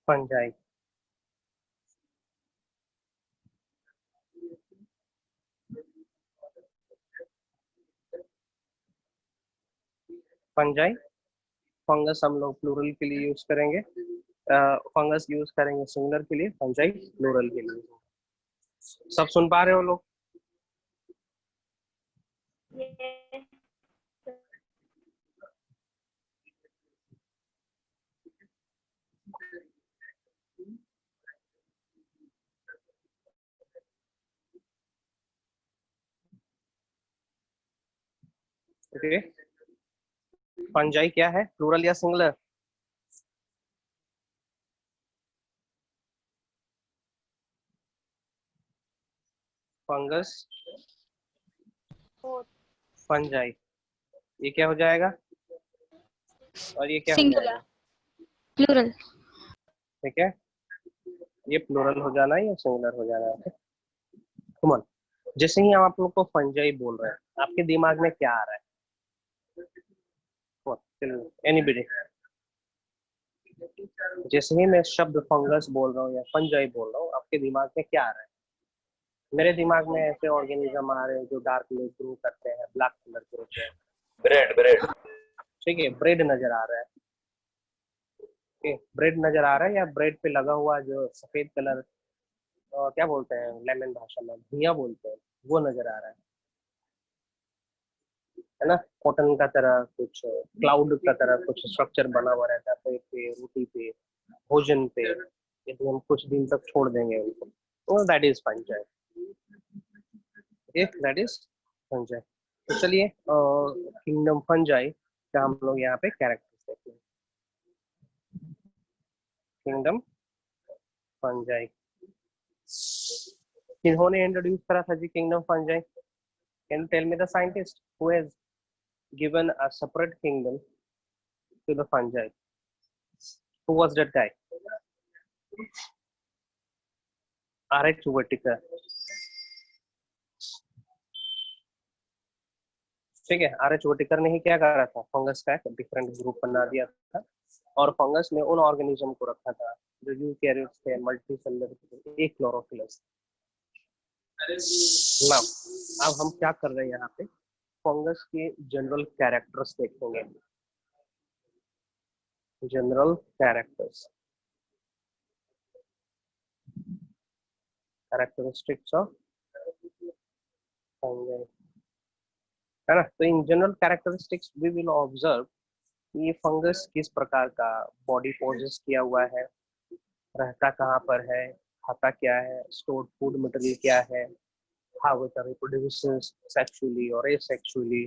Fungi, fungi. Fungus हम लोग plural के लिए यूज करेंगे, फंगस यूज करेंगे सिंगुलर के लिए, फंजाई प्लूरल के लिए। सब सुन पा रहे हो लोग? Yes. ओके, फंजाई क्या है, प्लूरल या सिंगुलर? फंगस, फंजाई, ये क्या हो जाएगा और ये क्या हो सिंगुलर, जाएगा? प्लूरल। ठीक है, ये प्लूरल हो जाना है या सिंगुलर हो जाना है? कमन, जैसे ही हम आप लोग को फंजाई बोल रहे हैं, आपके दिमाग में क्या आ रहा है? एनीबडी? जैसे ही मैं शब्द फंगस बोल रहा हूँ या फंजाई बोल रहा हूँ, आपके दिमाग में क्या आ रहा है? मेरे दिमाग में ऐसे ऑर्गेनिज्म आ रहे हैं जो डार्क में ग्रो करते हैं, ब्लैक कलर के होते हैं। ब्रेड ठीक है, ब्रेड नजर आ रहा है। ब्रेड नजर आ रहा है, या ब्रेड पे लगा हुआ जो सफेद कलर, क्या बोलते हैं लेमन भाषा में, भुइया बोलते हैं, वो नजर आ रहा है ना? कॉटन का तरह कुछ, क्लाउड का तरह कुछ स्ट्रक्चर बना हुआ रहता है पेड़ पे, रोटी पे, भोजन पे, यदि हम कुछ दिन तक छोड़ देंगे उनको, तो that is fungi. That is fungi. तो चलिए, किंगडम फंजाई का हम लोग यहाँ पे कैरेक्टर्स देखते हैं। किंगडम फंजाई किन्होंने इंट्रोड्यूस करा था जी kingdom fungi? Can tell me the scientist who has given a separate kingdom to the fungi? Who was that guy? RH Whittaker. ठीक है, आरएच वर्टिकर ने ही क्या करा था, फंगस का एक डिफरेंट ग्रुप बना दिया था, और फंगस में उन ऑर्गेनिज्म को रखा था जो यूकैरियोट्स थे, मल्टीसेलुलर थे, एक क्लोरोफिलस। नाउ अब हम क्या कर रहे हैं यहाँ पे, फंगस के जनरल कैरेक्टर्स देखेंगे। General characters, characteristics of fungus, है ना? तो in general characteristics we will observe ये फंगस किस प्रकार का बॉडी पोजेस किया हुआ है, रहता कहाँ पर है, खाता क्या है, स्टोर्ड फूड मटेरियल क्या है, how it reproduces sexually or asexually,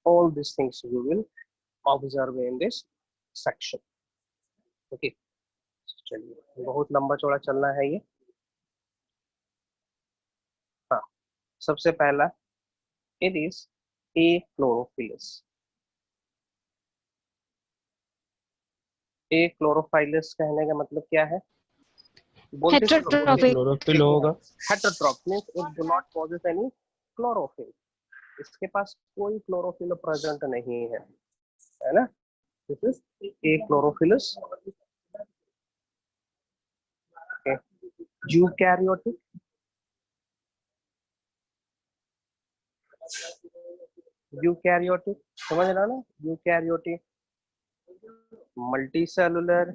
all these things we will observe in this section. Okay, चलिए, बहुत लंबा चौड़ा चलना है ये। हाँ, सबसे पहला it is a chlorophyllus. A chlorophyllous कहने का मतलब क्या है? बोलते हेटेरोट्रॉपिक। क्लोरोफिल होगा। Heterotroph means it do not possess any chlorophyll, इसके पास कोई क्लोरोफिल प्रेजेंट नहीं है ना? This is a chlorophyllous. Eukaryotic, eukaryotic समझ रहा ना? Eukaryotic, multicellular,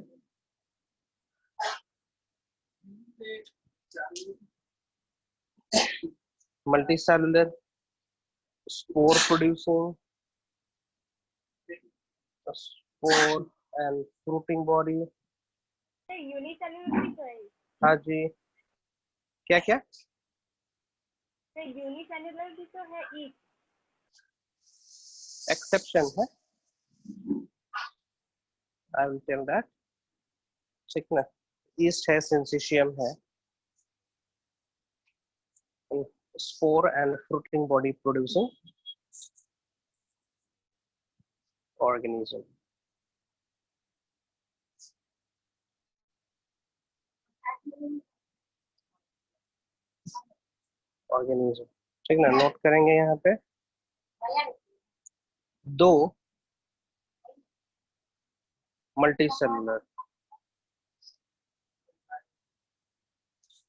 multicellular, spore producing, spore and fruiting body. Unicellular भी तो है। हाँ जी, क्या क्या? यूनिसेलुलर भी तो है, ईच एक्सेप्शन है, आई विल टेल दैट। ठीक ना? ईस्ट है, सिंसिशियम है, spore and fruiting body producing organism. Organism, ठीक ना? नोट करेंगे यहाँ पे दो मल्टीसेलुलर,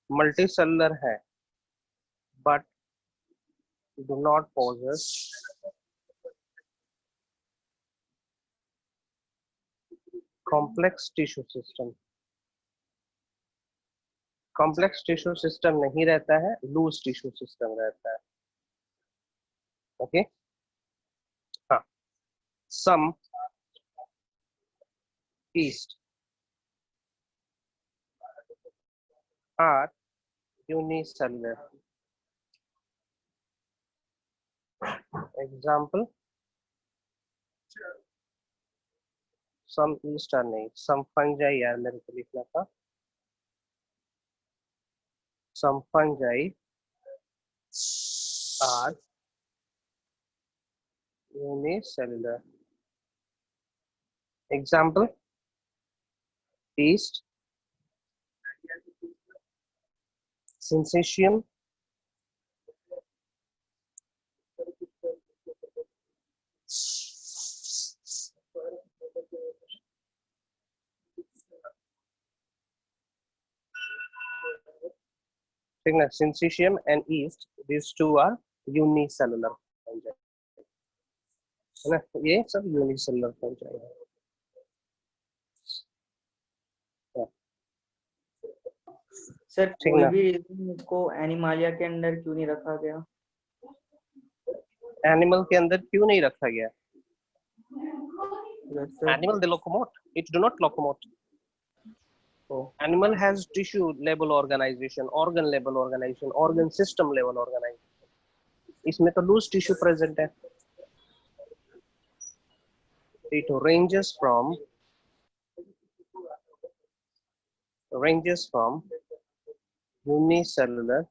मल्टीसेलुलर है but do not possess complex tissue system. Complex tissue system नहीं रहता है, लूज टिश्यू सिस्टम रहता है. ओके हाँ. सम yeast are unicellular. Example, some yeast are नहीं, some fungi यार मेरे को लिखना था. Some fungi are unicellular. Example, yeast, syncytium, syncytium and yeast, these two are unicellular fungi. है ना, ये सब यूनिसेलुलर fungi है. सर ठीक कोई ना. भी रीजन इसको एनिमालिया के अंदर क्यों नहीं रखा गया? एनिमल के अंदर क्यों नहीं रखा गया? Yes, sir. Animal they locomote, it do not locomote. Oh. Animal has tissue level organization, organ level organization, organ system level organization. इसमें तो लूज टिश्यू प्रेजेंट है. It ranges from unicellular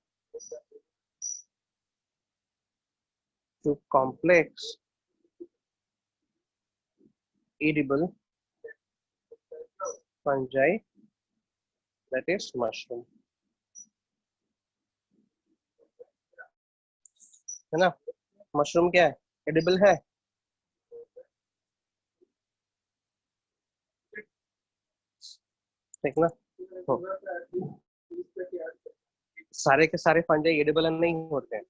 to complex edible fungi, that is mushroom. है ना, mushroom क्या है? Edible है. ठीक ना. सारे के सारे फंजाई एडिबल नहीं होते हैं.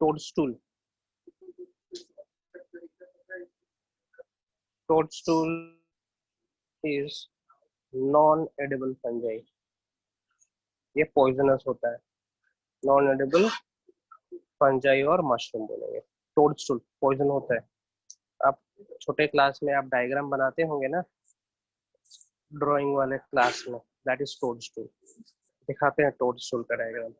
टोडस्टूल is नॉन एडिबल फंजाई. ये पॉइजनस होता है. नॉन एडिबल फंजाई और मशरूम बोलेंगे. टोडस्टूल पॉइजन होता है. आप छोटे क्लास में आप डायग्राम बनाते होंगे ना, ड्राइंग वाले क्लास में, दैट इज टोडस्टूल. दिखाते हैं टोडस्टूल का डायग्राम.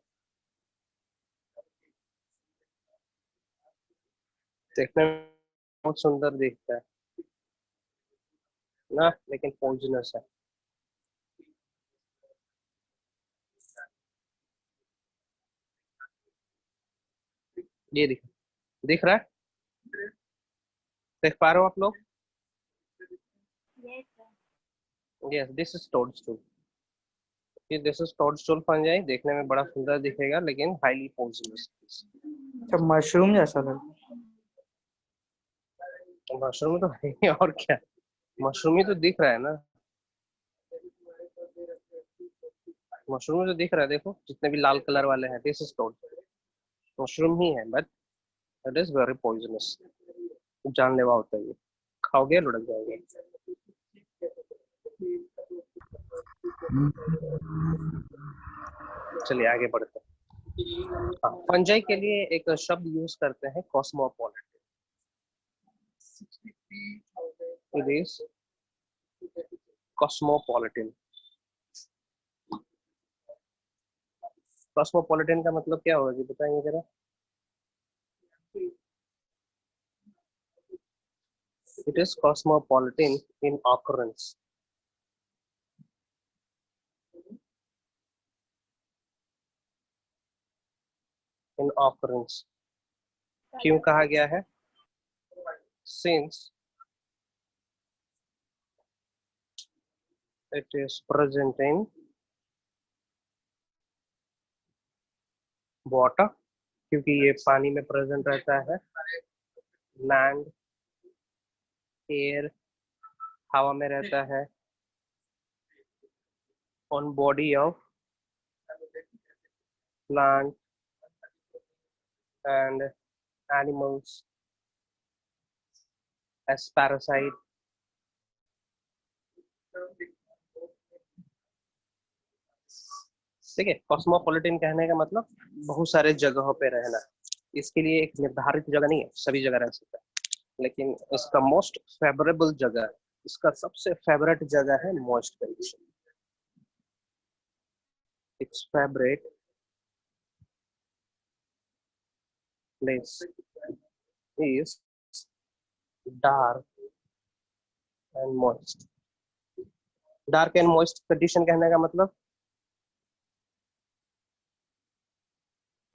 देखने में बहुत सुंदर दिखता है ना, लेकिन पॉइजनस है. ये दिख रहा है? देख पा रहे हो आप लोग? Yes, sir. Yes, this is toadstool. This is toadstool fungi. देखने में बड़ा सुंदर दिखेगा लेकिन हाईली पॉइजनस. अच्छा, मशरूम जैसा लगता है। मशरूम तो है ही, और क्या. मशरूम ही तो दिख रहा है ना. मशरूम तो दिख रहा है. देखो जितने भी लाल कलर वाले हैं, दिस इज टोडस्टूल. मशरूम ही है but it is very poisonous. जानलेवा होता है ये. खाओगे लुढ़क जाओगे. चलिए आगे बढ़ते हैं. फंजाई के लिए एक शब्द यूज करते हैं, cosmopolitan. It is cosmopolitan. Cosmopolitan का मतलब क्या होगा जी, बताएंगे जरा. It is cosmopolitan in occurrence. In occurrence. क्यों कहा गया है? Since it is present in water, क्योंकि ये पानी में प्रेजेंट रहता है. लैंड, एयर, हवा में रहता है. On body of plant and animals as parasite. ठीक है, कॉस्मोपॉलिटन कहने का मतलब बहुत सारे जगहों पे रहना। इसके लिए एक निर्धारित जगह नहीं है, सभी जगह रह सकता है, लेकिन इसका मोस्ट फेवरेबल जगह, इसका सबसे फेवरेट जगह है moist condition. It's favourite place is dark and moist. Dark and moist condition कहने का मतलब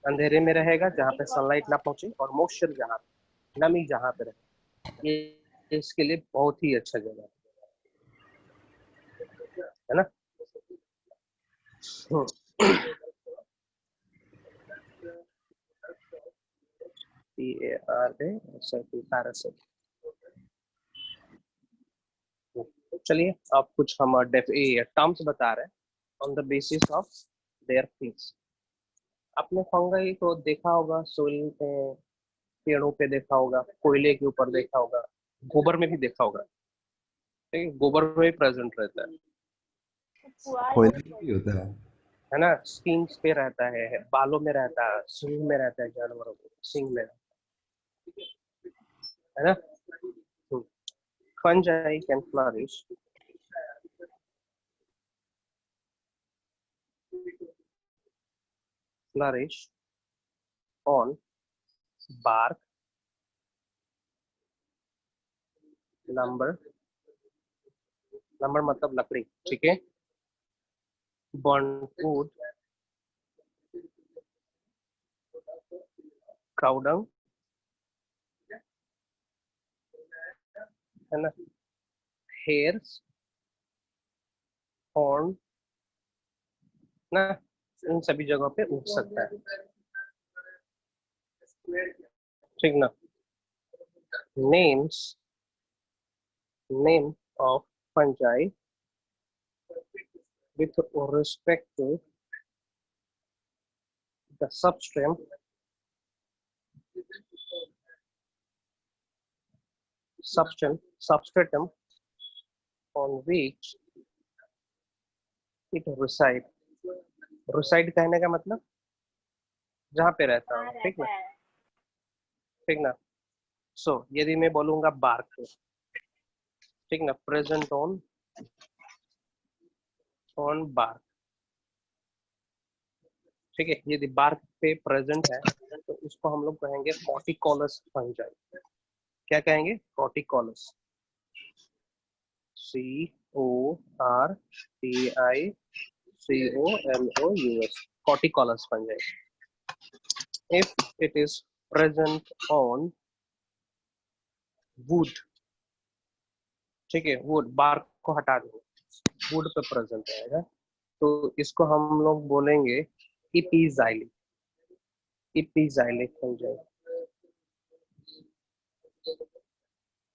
अंधेरे में रहेगा जहाँ पे सनलाइट ना पहुंचे, और मॉइस्चर जहाँ पे, नमी जहाँ पे रहे, ये इसके लिए बहुत ही अच्छा जगह है ना। पैरासिट। चलिए अब कुछ हम टर्म्स बता रहे हैं on the basis of their things. आपने फंगाई को देखा होगा सोइल पे, पेड़ों पे देखा होगा, कोयले के ऊपर देखा होगा, गोबर में भी देखा होगा। ठीक है, गोबर में भी प्रेजेंट रहता पुआल भी होता है ना। स्किन पे रहता है, बालों में रहता है, सींग में रहता है, जानवरों को सींग में है ना। Fungi can flourish on bark, lumber मतलब लकड़ी, ठीक है, burnt wood, cow dung, है ना, hairs, horn ना, इन सभी जगहों पे उग सकता है, ठीक ना। names name of fungi with respect to the substratum on which it reside कहने का मतलब जहाँ पे रहता कहाँ हो, ठीक ना, रहता है? ठीक ना। सो यदि मैं बोलूंगा बार्क, ठीक ना, प्रेजेंट ऑन बार्क, ठीक है, यदि बार्क पे प्रेजेंट है तो उसको हम लोग कहेंगे कॉर्टिकोलस फंजाई। क्या कहेंगे? Corticolous, CORTICOLOUS, corticolous fungi. if it is present on wood, ठीक है, वुड, बार्क को हटा दो, वुड पे प्रेजेंट रहेगा, तो इसको हम लोग बोलेंगे epixylic, epixylic fungi,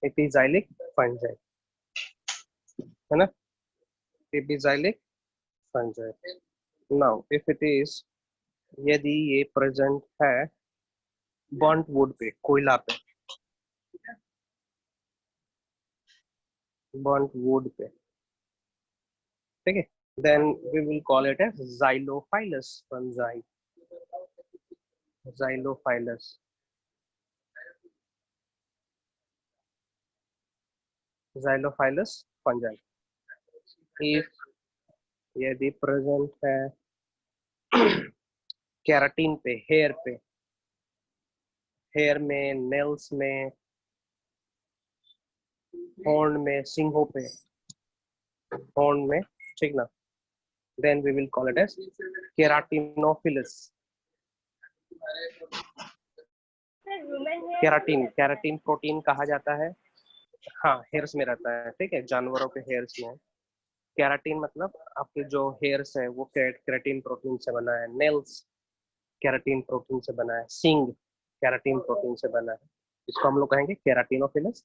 epixylic fungi, है ना, epixylic fungi. Now if it is, यदि ये प्रेजेंट है बर्न्ट वुड पे, कोयला पे, बर्न्ट वुड पे, ठीक है, then we will call it as xylophyllus fungi, xylophyllus, xylophyllus fungi। if यदि प्रेजेंट है केराटिन पे, हेयर में, नेल्स में, हॉर्न में, सिंगों पे, हॉर्न में, ठीक ना, then we will call it as keratinophilous. Keratin protein कहा जाता है, हाँ, हेयर्स में रहता है, ठीक है, जानवरों के हेयर्स में। केराटिन मतलब आपके जो हेयर्स है वो केराटिन प्रोटीन से बना है, नेल्स केराटिन प्रोटीन से बना है, सिंग केराटिन प्रोटीन से बना है, इसको हम लोग कहेंगे केराटिनोफिलस,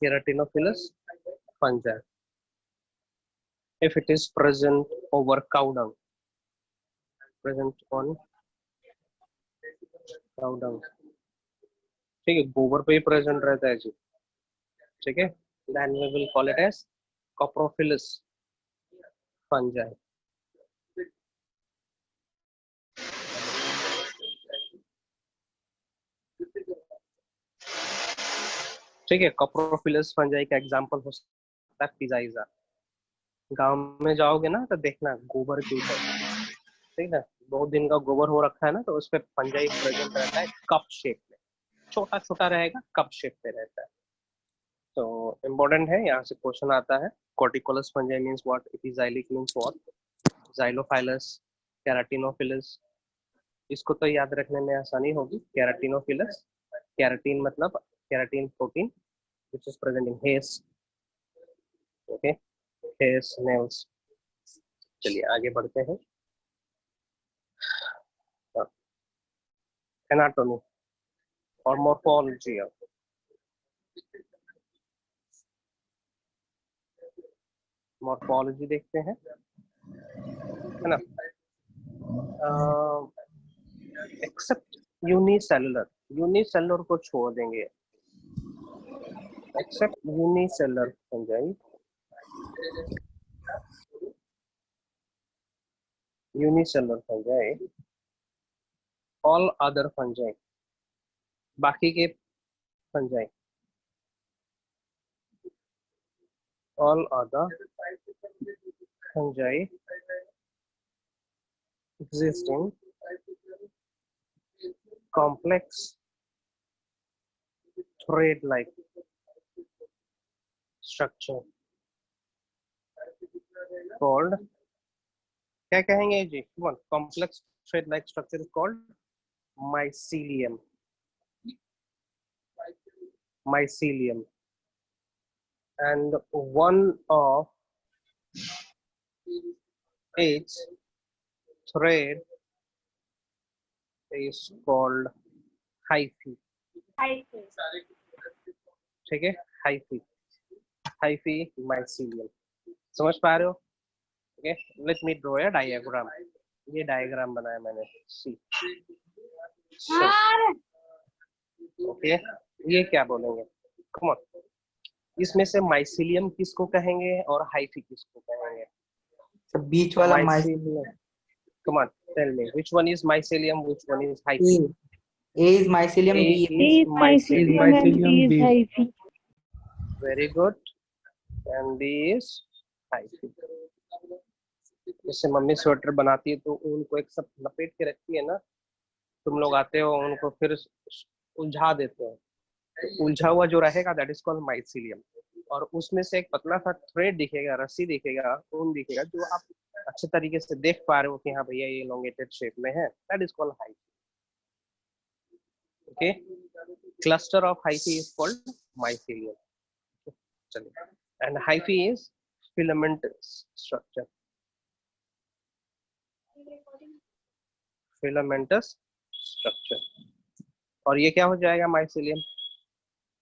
केराटिनोफिलस fungi. if it is present over cow dung, present on cow dung, ठीक है, गोबर पे ही प्रेजेंट रहता है जी, ठीक है, then we will call it as coprophilous fungi. ठीक है, coprophilous fungi का एग्जांपल हो सकता है पिजाइजा। गांव में जाओगे ना तो देखना गोबर के ऊपर, ठीक है, बहुत दिन का गोबर हो रखा है ना, तो उस पर फंजाई प्रेजेंट रहता है कप शेप में, छोटा छोटा रहेगा, कप शेप में रहता है। तो इम्पोर्टेंट है, यहाँ से क्वेश्चन आता है। Corticolous fungi means what, epixylic means what, xylophilous, keratinophilous, इसको तो याद रखने में आसानी होगी। केराटिनोफिलस, केराटिन मतलब keratin protein which is present in hairs, okay, hairs, nails। चलिए आगे बढ़ते हैं। एनाटॉमी और मॉर्फोलॉजी, मॉर्फोलॉजी देखते हैं, है ना। एक्सेप्ट यूनिसेलुलर, यूनिसेलुलर को छोड़ देंगे, except unicellular fungi, unicellular fungi, all other fungi, बाकी के fungi, all other fungi existing complex thread like structure called, क्या कहेंगे जी, complex thread like structure is called mycelium, mycelium, and one of its thread is called hyphae, ठीक है, hyphae, hyphae mycelium, समझ पा रहे हो? Okay, let me draw a diagram, ये diagram बनाया मैंने, सी, ओके, ये क्या बोलेंगे, कम ऑन, इसमें से माइसिलियम किसको कहेंगे और हाइफी किसको कहेंगे? तो बीच वाला mycelium, come on, tell me which one is mycelium, which one is hyphae? A is mycelium, A B is mycelium, and B is hyphae. very good, and B is hyphae। जैसे mummy sweater बनाती है तो ऊन को एक सब लपेट के रखती है ना, तुम लोग आते हो उनको फिर उलझा देते हो, तो उलझा हुआ जो रहेगा दैट इज कॉल्ड माइसिलियम, और उसमें से एक पतला सा थ्रेड दिखेगा, रस्सी दिखेगा, ऊन दिखेगा, जो आप अच्छे तरीके से देख पा रहे हो कि हाँ भैया ये एलोंगेटेड शेप में है, that is called hyphae, okay, cluster of hyphae is called mycelium. चलिए, and hyphae is filament structure, filamentous structure, और ये क्या हो जाएगा माइसिलियम,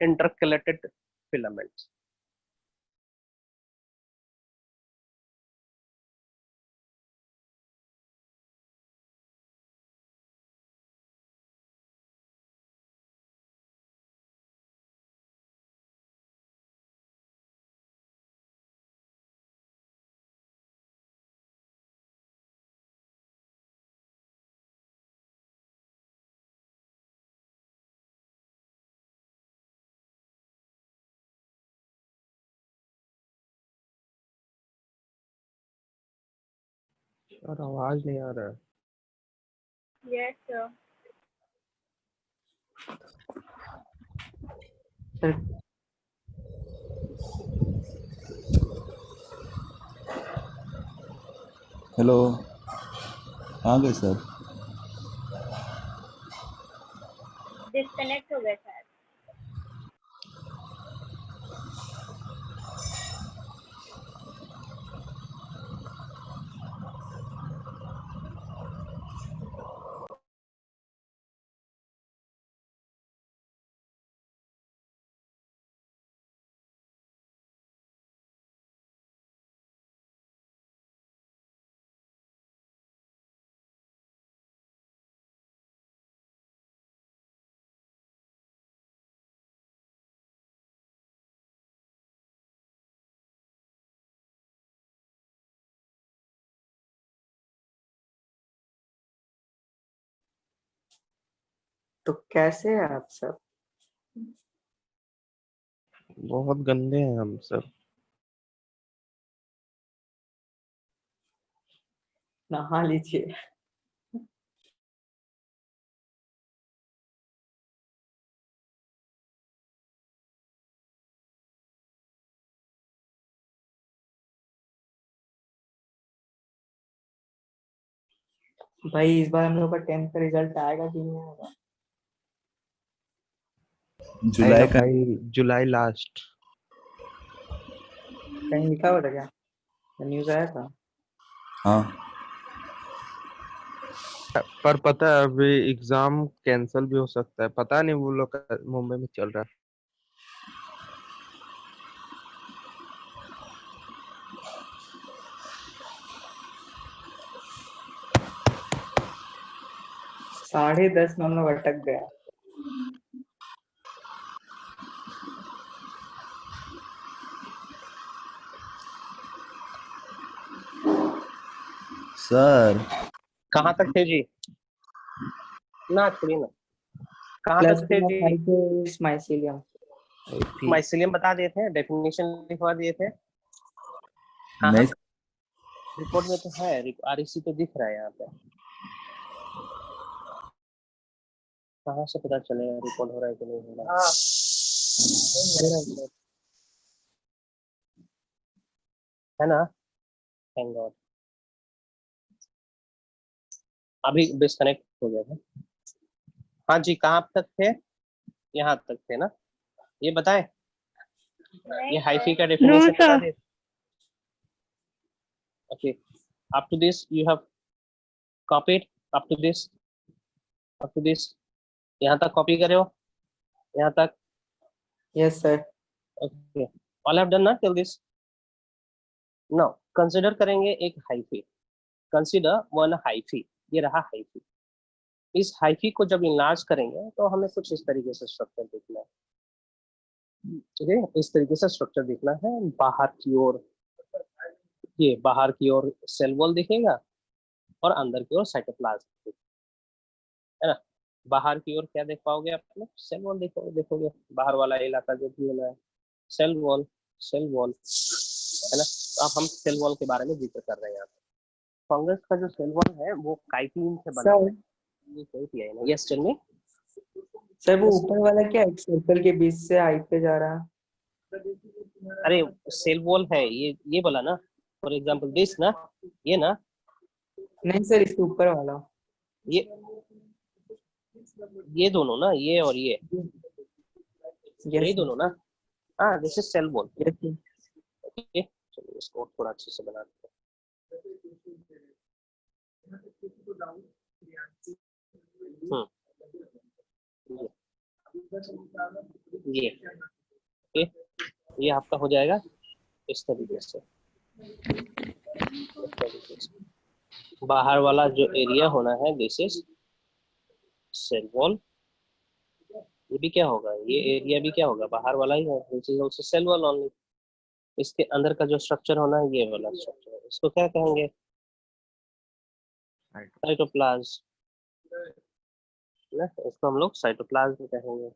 इंटरकलेटेड फिलामेंट्स। और आवाज नहीं आ रहा है। Yes, sir. सर हेलो, कहाँ गए सर? डिस्कनेक्ट हो गया शायद। तो कैसे हैं आप सब? बहुत गंदे हैं हम सब। नहा लीजिए। भाई इस बार हम लोग का 10th का रिजल्ट आएगा कि नहीं आएगा? आएगा जुलाई का भाई, जुलाई लास्ट। कहीं लिखा हुआ था क्या? न्यूज आया था? हाँ पर पता है अभी एग्जाम कैंसिल भी हो सकता है, पता नहीं वो लोग का मुंबई में चल रहा है। साढ़े 10 में हम लोग अटक गया। सर। कहाँ तक थे जी? ना छोड़िए ना, कहाँ प्लस तक थे जी? इस माइसीलियम। माइसिलियम बता दिए थे, डेफिनेशन लिखवा दिए थे। हाँ नहीं रिपोर्ट में तो है, आरईसी तो दिख रहा है यहाँ पे। कहाँ से पता चलेगा रिपोर्ट हो रहा है कि नहीं हो रहा है? है ना? Thank God. अभी डिस्कनेक्ट हो गया था। हाँ जी, कहाँ तक थे? यहाँ तक थे ना? ये बताएं, ये हाइफी का No, डेफिनेशन बता sir. दे। Okay, up to this you have copied, up to this, up to this, यहाँ तक कॉपी करे हो? यहाँ तक? Yes sir. Okay, all have done ना टिल दिस? नाउ कंसीडर करेंगे एक हाइफी, कंसीडर वन हाइफी। ये रहा हाइफी। इस हाइफी को जब इनलार्ज करेंगे तो हमें कुछ इस तरीके से स्ट्रक्चर देखना है। ठीक है, इस तरीके से स्ट्रक्चर देखना है। बाहर की ओर, ये बाहर की ओर सेल वॉल दिखेगा और अंदर की ओर साइटोप्लाज्म, है ना? बाहर की ओर क्या देख पाओगे आप लोग? सेल वॉल देखोगे, देखोगे बाहर वाला इलाका जो भी होना है, सेल वॉल, सेल वॉल, है ना? तो अब हम सेल वॉल के बारे में जिक्र कर रहे हैं यहाँ पे। फंगस का जो सेल वॉल है वो काइटिन से बना हुआ सर है। ये सही किया है ना? Yes tell me. सर वो ऊपर वाला क्या एक सर्कल के बीच से हाइट पे जा रहा है? अरे सेल वॉल है ये बोला ना, फॉर एग्जांपल दिस ना, ये ना, नहीं सर इसके ऊपर वाला। ये ये दोनों ना, ये और ये यस यही सर। दोनों ना। हाँ, this is cell wall. Yes sir. Okay, चलिए इसको थोड़ा अच्छे से बनाते हैं। ये ओके, ये आपका हो जाएगा इस तरीके से, इस तरीके से। बाहर वाला जो एरिया होना है दिस इज सेल वॉल। ये भी क्या होगा? ये एरिया भी क्या होगा? बाहर वाला ही है, this is also cell wall only. इसके अंदर का जो स्ट्रक्चर होना है ये वाला स्ट्रक्चर है, इसको क्या कहेंगे? साइटोप्लाज्म, ना? इसको हम लोग साइटोप्लाज्म कहेंगे।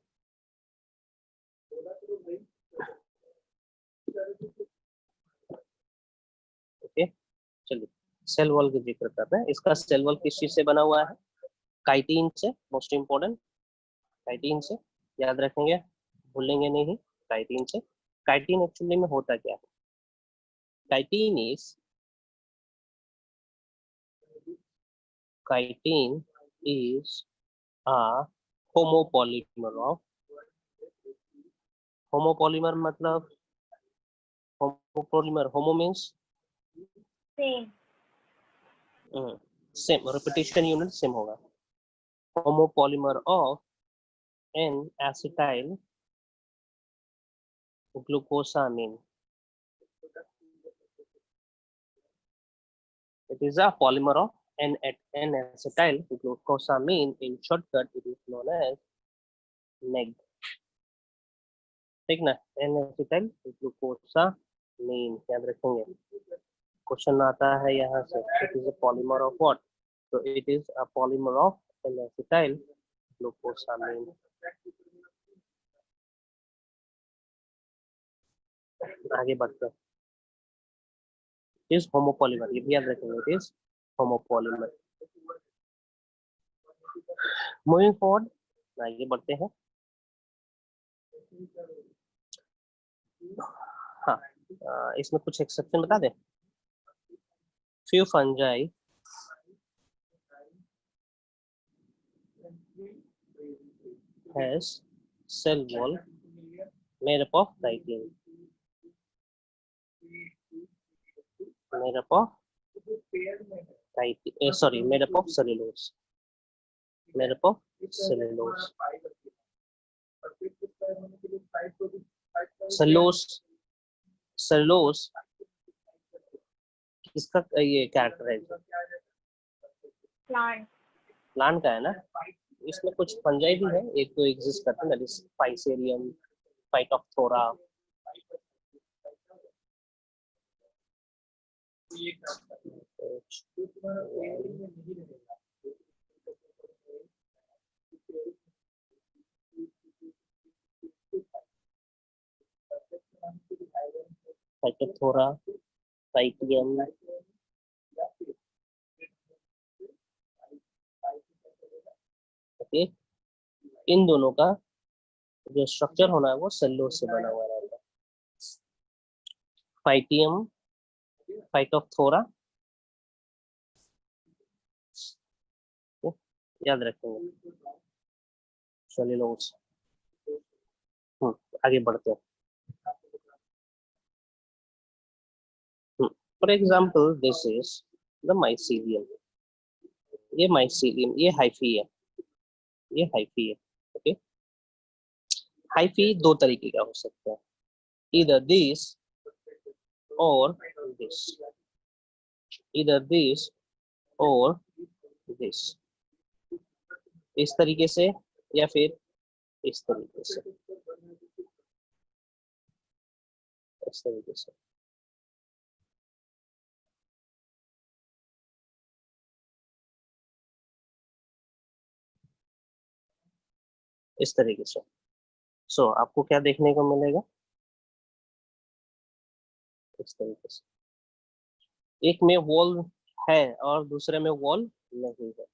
ओके, चलिए सेल वॉल की जिक्र कर रहे हैं। इसका सेल वॉल किस चीज से बना हुआ है? काइटिन से, मोस्ट इंपोर्टेंट, काइटिन से। याद रखेंगे, भूलेंगे नहीं। काइटिन से। काइटिन एक्चुअली में होता क्या है? Chitin is, chitin is a homopolymer of, homopolymer मतलब, homopolymer, homo means Same. Same, repetition unit same होगा। Homopolymer of N acetyl glucosamine. It is a polymer of N-acetyl glucosamine. In shortcut, it is known as NEG. ठीक ना? N-acetyl glucosamine याद रखेंगे। Question आता है यहाँ से, it is a polymer of what? So it is a polymer of N-acetyl glucosamine. आगे बढ़ते हैं, इज होमोपॉलीमर, ये भी याद रखेंगे, it is homopolymer. Moving forward, आगे बढ़ते हैं। हाँ, इसमें कुछ एक्सेप्शन बता दें। Few fungi has cell wall made up of chitin, made up of made up of cellulose, made up of cellulose, cellulose किसका ये कैरेक्टर है? Plant. प्लांट का है ना। इसमें कुछ फंजाई भी है, एक तो एग्जिस्ट करते हैं, that is Fusarium, Phytophthora, Phytophthora, Pythium, okay. इन दोनों का जो स्ट्रक्चर होना है वो सेलुलोज से बना हुआ रहता है। फाइटियम, फाइटोप्थोरा, याद रखेंगे, सेलुलोज। आगे बढ़ते हैं। For example this is the mycelium, ये माइसीलियम, ये हाइफी है, ये हाइफी है, ओके। हाइफी दो तरीके का हो सकता है, either this or this, either this or this, इस तरीके से या फिर इस तरीके से, इस तरीके से। इस तरीके से। सो आपको क्या देखने को मिलेगा? इस तरीके से। एक में वॉल है और दूसरे में वॉल नहीं है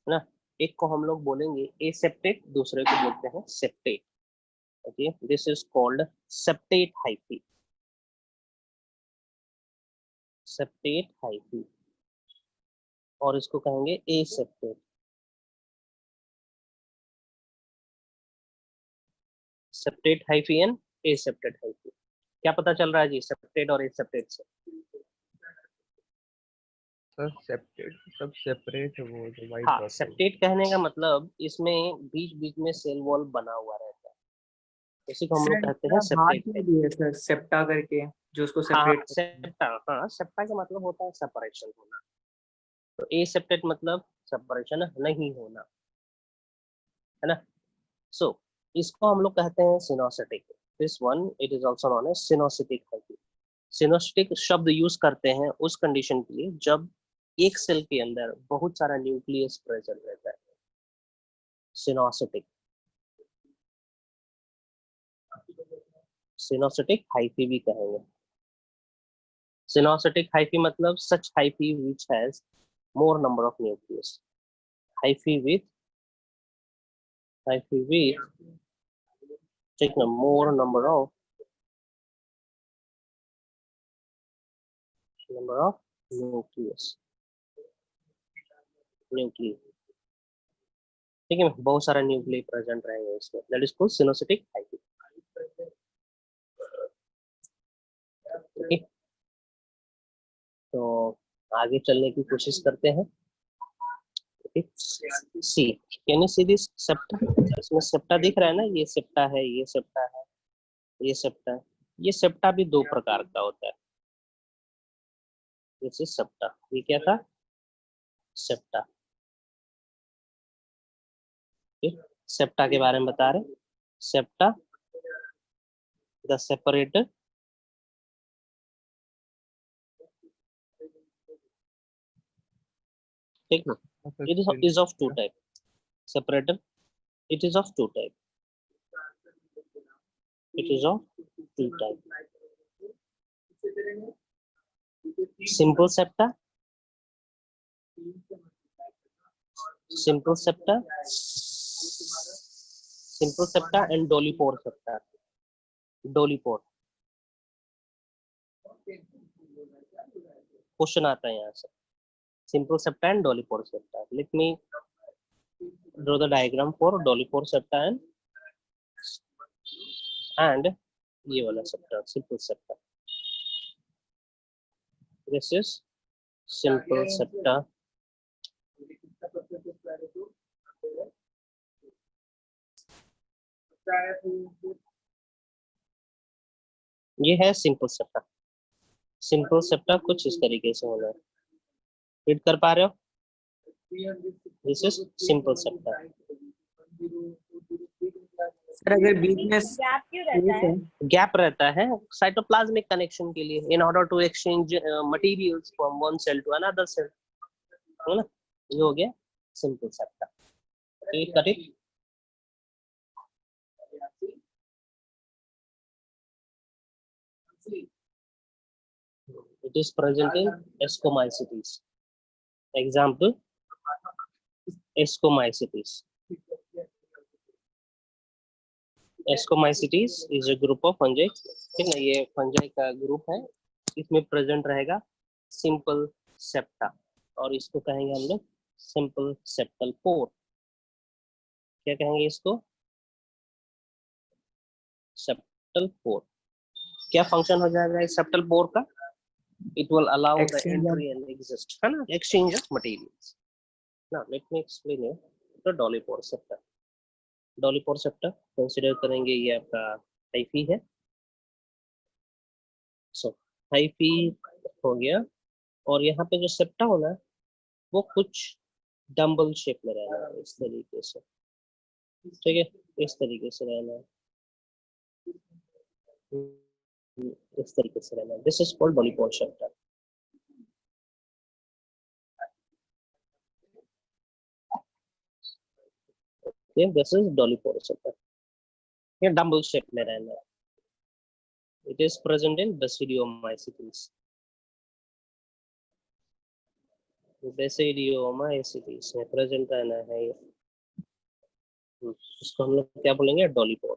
ना। एक को हम लोग बोलेंगे एसेप्टेट, दूसरे को बोलते हैं septate, okay. This is called septate hyphae, septate hyphae, और इसको कहेंगे aseptate, septate hyphae and aseptate hyphae. क्या पता चल रहा है जी सेप्टेट और एसेप्टेट से? सर सेपरेट, सब सेपरेट है वो जो वाइट हाँ, डॉट है। सेप्टेट कहने का मतलब इसमें बीच बीच में सेल वॉल बना हुआ रहता है, इसी को हम लोग कहते हैं सेप्टेट हाइफी। भी है सर, सेप्टा करके, जो उसको हाँ सेपरेट सेप्टा, हाँ सेप्टा का मतलब होता है सेपरेशन होना, तो एसेप्टेट मतलब सेपरेशन नहीं होना, है ना। सो इसको हम लोग कहते हैं coenocytic. This one it is also known as coenocytic hyphae. Coenocytic शब्द यूज करते हैं उस कंडीशन के लिए जब एक सेल के अंदर बहुत सारा न्यूक्लियस प्रेजेंट रहता है, सिनोसिटिक। सिनोसिटिक हाइफी भी कहेंगे। सिनोसिटिक हाइफी मतलब सच hyphae which has more number of nucleus, hyphae with take a more number of nucleus, nuclei, ठीक है, बहुत सारा न्यूक्लिय प्रेजेंट रहेंगे इसमें, that is called coenocytic hyphae, okay. तो आगे चलने की कोशिश करते हैं। See, can you see this septa? इसमें सेप्टा दिख रहा है ना, ये सेप्टा है, ये सेप्टा है, ये सेप्टा है। ये सेप्टा भी दो प्रकार का होता है। दिस इज सेप्टा, ये क्या था? सेप्टा, सेप्टा के बारे में बता रहे। सेप्टा द सेपरेटर, ठीक ना। It is of two type, separator, it is of two type. It is of two type. Simple septa, simple septa, simple septa and dolipore septa. Dolipore question आता है यहाँ से. Simple septa and dolipore septa. Let me draw the diagram for dolipore septa and ये वाला septa, simple septa. This is simple septa. ये है simple septa. Simple septa कुछ इस तरीके से होना है. रीड कर पा रहे हो? This is simple septa. Sir अगर बीच में गैप क्यों रहता है? गैप रहता है साइटोप्लाज्मिक कनेक्शन के लिए, in order to exchange materials from one cell to another cell, है ना. ये हो गया simple septa. Correct. It is present in ascomycetes. Example, ascomycetes. Ascomycetes is a group of fungi. ठीक है, ये फंजाई का ग्रुप है. इसमें प्रेजेंट रहेगा सिंपल सेप्टा और इसको कहेंगे हम लोग सिंपल सेप्टल पोर. क्या कहेंगे इसको? सेप्टल पोर. क्या फंक्शन हो जाएगा इस सेप्टल पोर का? It will allow the Exchange entry and exist, है ना, exchange of materials. Now let me explain you the dolipore septa. Dolipore septa consider करेंगे ये आपका hyphae है. So hyphae हो गया और यहाँ पे जो सेप्टा होना है वो कुछ डम्बल शेप में रहना है, इस तरीके से. ठीक है, इस तरीके से रहना है, इस तरीके से रहना. This is called dolipore septa. Okay, this is dolipore septa. ये डम्बल शेप में रहना है. It is present in Basidiomycetes. Basidiomycetes में प्रेजेंट रहना है ये. इसको हम लोग क्या बोलेंगे? डॉलीपोर.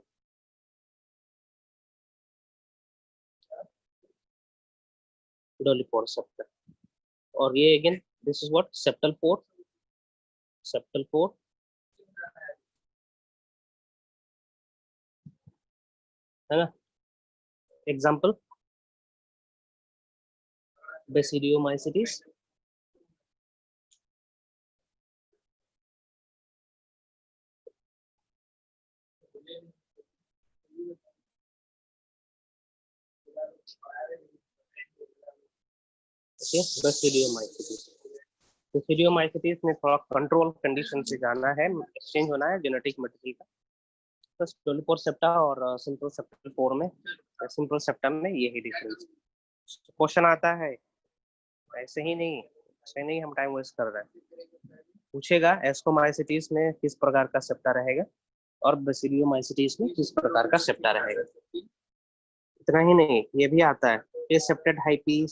Dolipore septa. और ये again this is what? Septal pore. Septal pore. है ना. Example Basidiomycetes. Okay, Basidiomycetes. Basidiomycetes में थोड़ा कंट्रोल कंडीशन से जाना है, एक्सचेंज होना है जेनेटिक मटेरियल का. बस डॉलीपोर सेप्टा और सिंपल सेप्टल पोर में, सिंपल सेप्टा में यही डिफरेंस. क्वेश्चन आता है ऐसे ही नहीं, ऐसे नहीं हम टाइम वेस्ट कर रहे हैं. पूछेगा एस्कोमाइसिटीज में किस प्रकार का सेप्टा रहेगा और बेसिडियोमाइसिटीज में किस प्रकार का सेप्टा रहेगा. इतना ही नहीं, ये भी आता है ये सेप्टेड हाइफी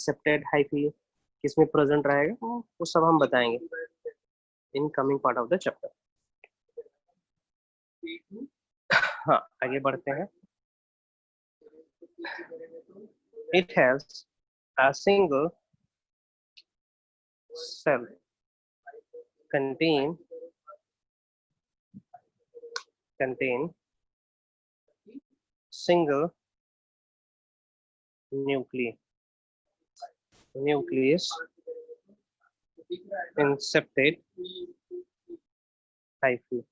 किसमें प्रेजेंट रहेगा, वो सब हम बताएंगे in coming part of the chapter. हाँ, आगे बढ़ते हैं. It has a single cell contain single nucleus in septate hyphae.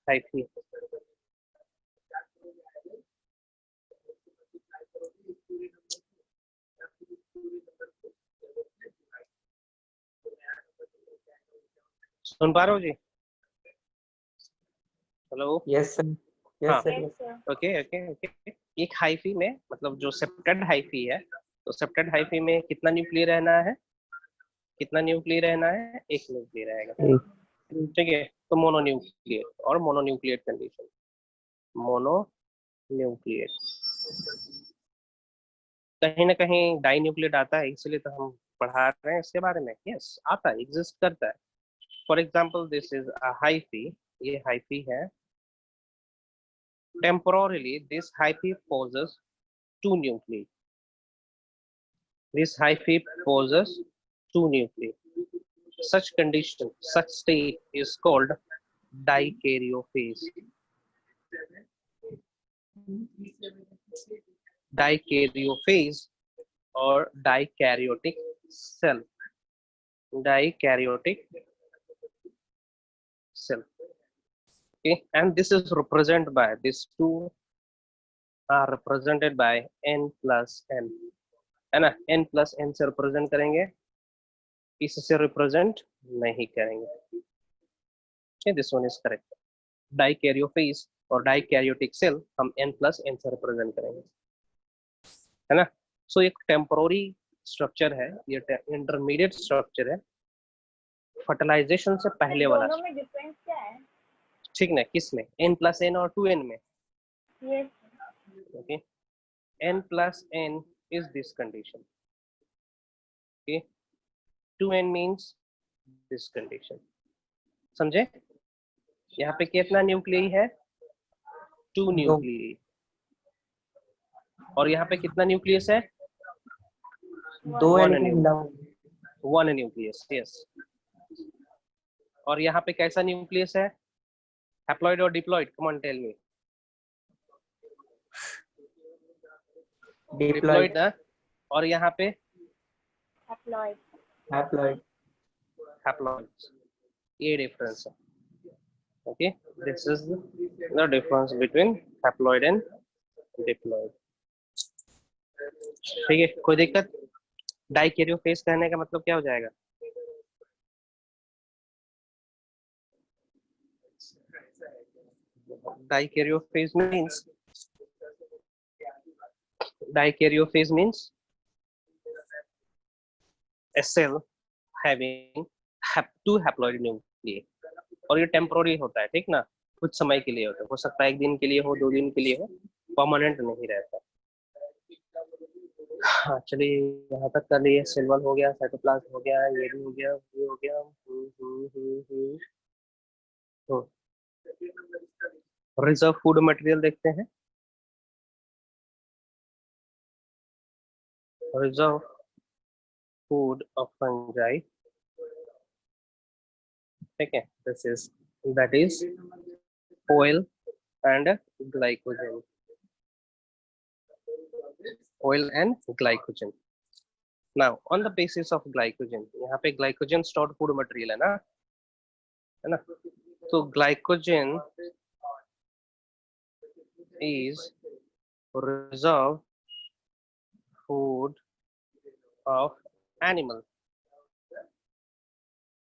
Hyphae. सुन पा रहे हो जी? हेलो. Yes sir. हाँ. Yes sir. Yes, sir. Okay. एक हाइफी में मतलब जो सेप्टेड हाइफी है तो सेप्टेड हाइफी में कितना न्यूक्लियर रहना है, कितना न्यूक्लियर रहना है, एक न्यूक्लियर रहेगा, ठीक है। तो मोनोन्यूक्लियर और मोनोन्यूक्लियर कंडीशन, मोनोन्यूक्लियर। कहीं ना कहीं डाई न्यूक्लियर आता है, इसलिए तो हम पढ़ा रहे हैं इसके बारे में। यस, आता है, एग्जिस्ट करता है। For example this is a hyphae, ये हाइफी है। Temporarily this hyphae possesses two nuclei. This hyphae possesses two nuclei. Such condition, such state is called dikaryophase. Dikaryophase or dikaryotic cell. Dikaryotic cell. Okay, and this is represented by these two are represented by n plus n, है ना। n plus n से represent करेंगे, इससे represent नहीं करेंगे। okay, this one is correct. Dikaryophase और dikaryotic cell हम n plus n से रिप्रेजेंट करेंगे, है ना। सो एक टेम्पोररी स्ट्रक्चर है, ये इंटरमीडिएट स्ट्रक्चर है, फर्टिलाइजेशन से पहले वाला। दोनों में डिफरेंस क्या है? ठीक ना, किस में, n plus n और 2n में। Yes. okay, n plus n is this condition, okay, 2n means this condition, समझे। यहाँ पे कितना न्यूक्लियई है, 2 न्यूक्लियई, और यहाँ पे कितना न्यूक्लियस है, 2 1 n मिला हुआ। 1 न्यूक्लियस, यस। और यहाँ पे कैसा न्यूक्लियस है, हैप्लॉइड और diploid, come on tell me. Diploid ना, और यहाँ पे हैप्लॉइड। हैप्लॉइड। हैप्लॉइड, ये डिफरेंस है। Okay, this is the difference between haploid and diploid. ठीक है, कोई दिक्कत। डाइकैरियोफेज कहने का मतलब क्या हो जाएगा, dikaryophase means, dikaryophase means a cell having two haploid nuclei, और ये टेम्पोररी होता है, ठीक ना, कुछ समय के लिए होता है, हो सकता है 1 दिन के लिए हो, 2 दिन के लिए हो, परमानेंट नहीं रहता। हाँ चलिए, यहाँ तक कर लिए। सेल वॉल हो गया, साइटोप्लाज्म हो गया, ये भी हो गया, ये हो गया। रिजर्व फूड मटेरियल देखते हैं। रिजर्व फूड ऑफ फंजाई, ठीक है, this is that is oil and glycogen, oil and glycogen. Now on the basis of glycogen, यहाँ पे glycogen stored food material है ना, तो glycogen is reserve food of animal.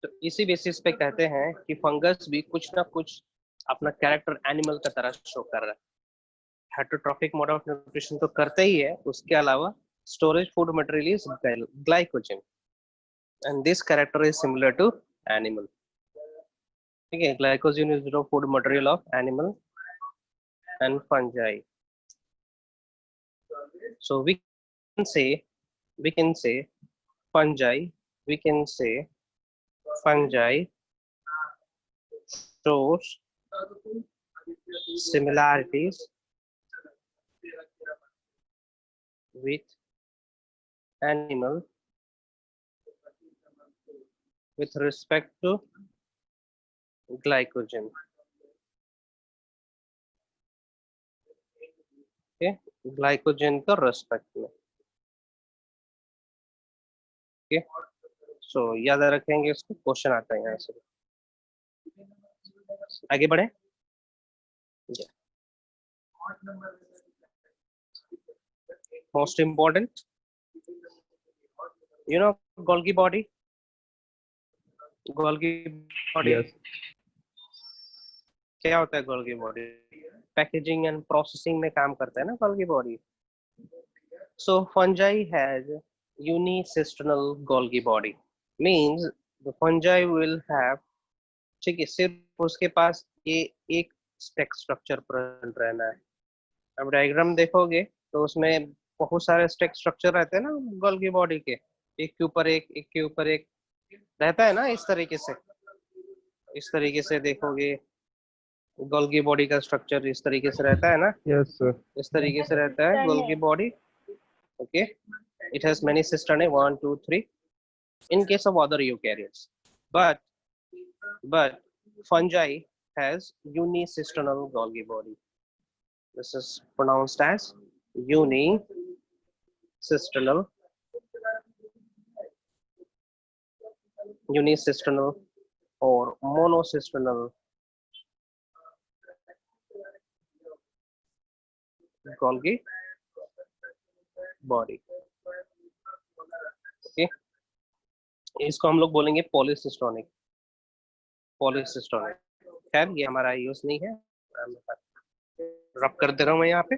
तो इसी बेसिस पे कहते हैं कि फंगस भी कुछ ना कुछ अपना कैरेक्टर एनिमल का तरह शो कर रहा है। हेटरोट्रॉफिक मोड ऑफ न्यूट्रिशन तो करते ही है, उसके अलावा storage food material is glycogen, and this character is similar to animal. ठीक है, glycogen is the food material of animal and fungi. So we can say fungi, we can say fungi shows similarities with animal with respect to glycogen. Okay, glycogen का respect में। Okay, so याद रखेंगे इसको, question आता है यहाँ से। आगे बढ़े। Most important, you know Golgi body. Golgi body, Yes. क्या होता है Golgi body? Packaging and processing में काम करता है ना Golgi body। So fungi has unicysternal Golgi body. Means the fungi will have, ठीक है, सिर्फ उसके पास ये एक स्टेक स्ट्रक्चर प्रेजेंट रहना है। अब डायग्राम देखोगे तो उसमें बहुत सारे स्टेक स्ट्रक्चर रहते हैं ना गोल्गी बॉडी के, एक के ऊपर एक के ऊपर एक रहता है ना, इस तरीके से देखोगे गोल्गी बॉडी का स्ट्रक्चर इस तरीके से रहता है ना, यस सर। इस तरीके से रहता है Golgi body. Okay, it has many cisternae 1 2 3 in case of other eukaryotes, but fungi has unicysternal Golgi body. This is pronounced as unicysternal or monocysternal Golgi body. Okay, इसको हम लोग बोलेंगे पॉलीसिस्टोनिक। खैर ये हमारा यूज नहीं है, रब कर दे रहा हूँ मैं यहाँ पे,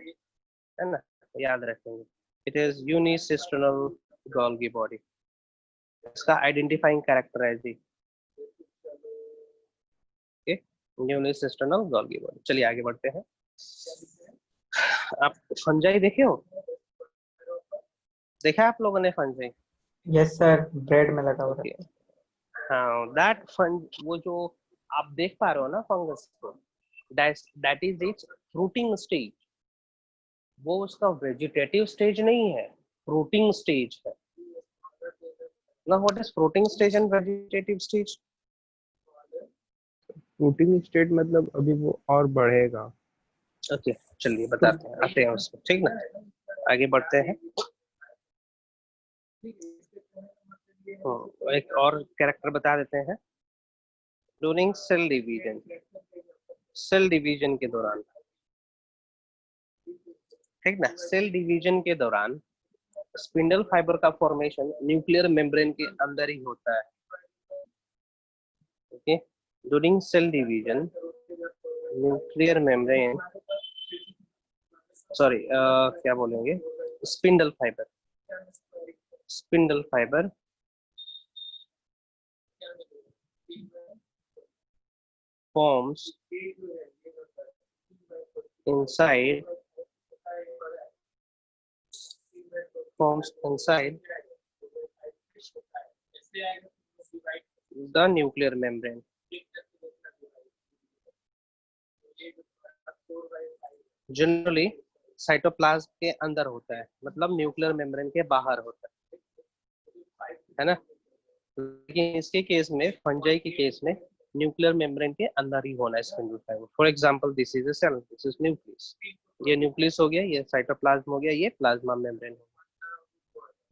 है ना, याद रखेंगे। It is unicisternal Golgi body. इसका आइडेंटिफाइंग कैरेक्टर है जी, यूनिसिस्टर्नल गोल्गी बॉडी। चलिए आगे बढ़ते हैं। आप फंजाई देखे हो, देखा आप लोगों ने फंजाई? यस सर, ब्रेड में लगा हुआ है। हाँ, दैट वो जो आप देख पा रहे हो ना फंगस को, that is it's fruiting stage. वो उसका वेजिटेटिव स्टेज नहीं है, फ्रूटिंग स्टेज है ना। What is fruiting stage and vegetative stage? Fruiting state मतलब अभी वो और बढ़ेगा। ओके, चलिए बताते हैं, आते हैं उसको, ठीक ना, आगे बढ़ते हैं। एक और कैरेक्टर बता देते हैं। ड्यूरिंग सेल डिवीजन के दौरान, ठीक ना, सेल डिवीजन के दौरान स्पिंडल फाइबर का फॉर्मेशन न्यूक्लियर मेम्ब्रेन के अंदर ही होता है। Okay, during cell division nuclear membrane, sorry क्या बोलेंगे, spindle fibre forms inside the nuclear membrane. Generally cytoplasm के अंदर होता है, मतलब न्यूक्लियर मेम्ब्रेन के बाहर होता है ना। लेकिन इसके केस में, फंजाई के केस में, न्यूक्लियर मेम्ब्रेन के अंदर ही होना है spindle fibre. For example this is a cell, this is nucleus. ये न्यूक्लियस हो गया, ये साइटोप्लाज्म हो गया, ये प्लाज्मा मेम्ब्रेन हो गया।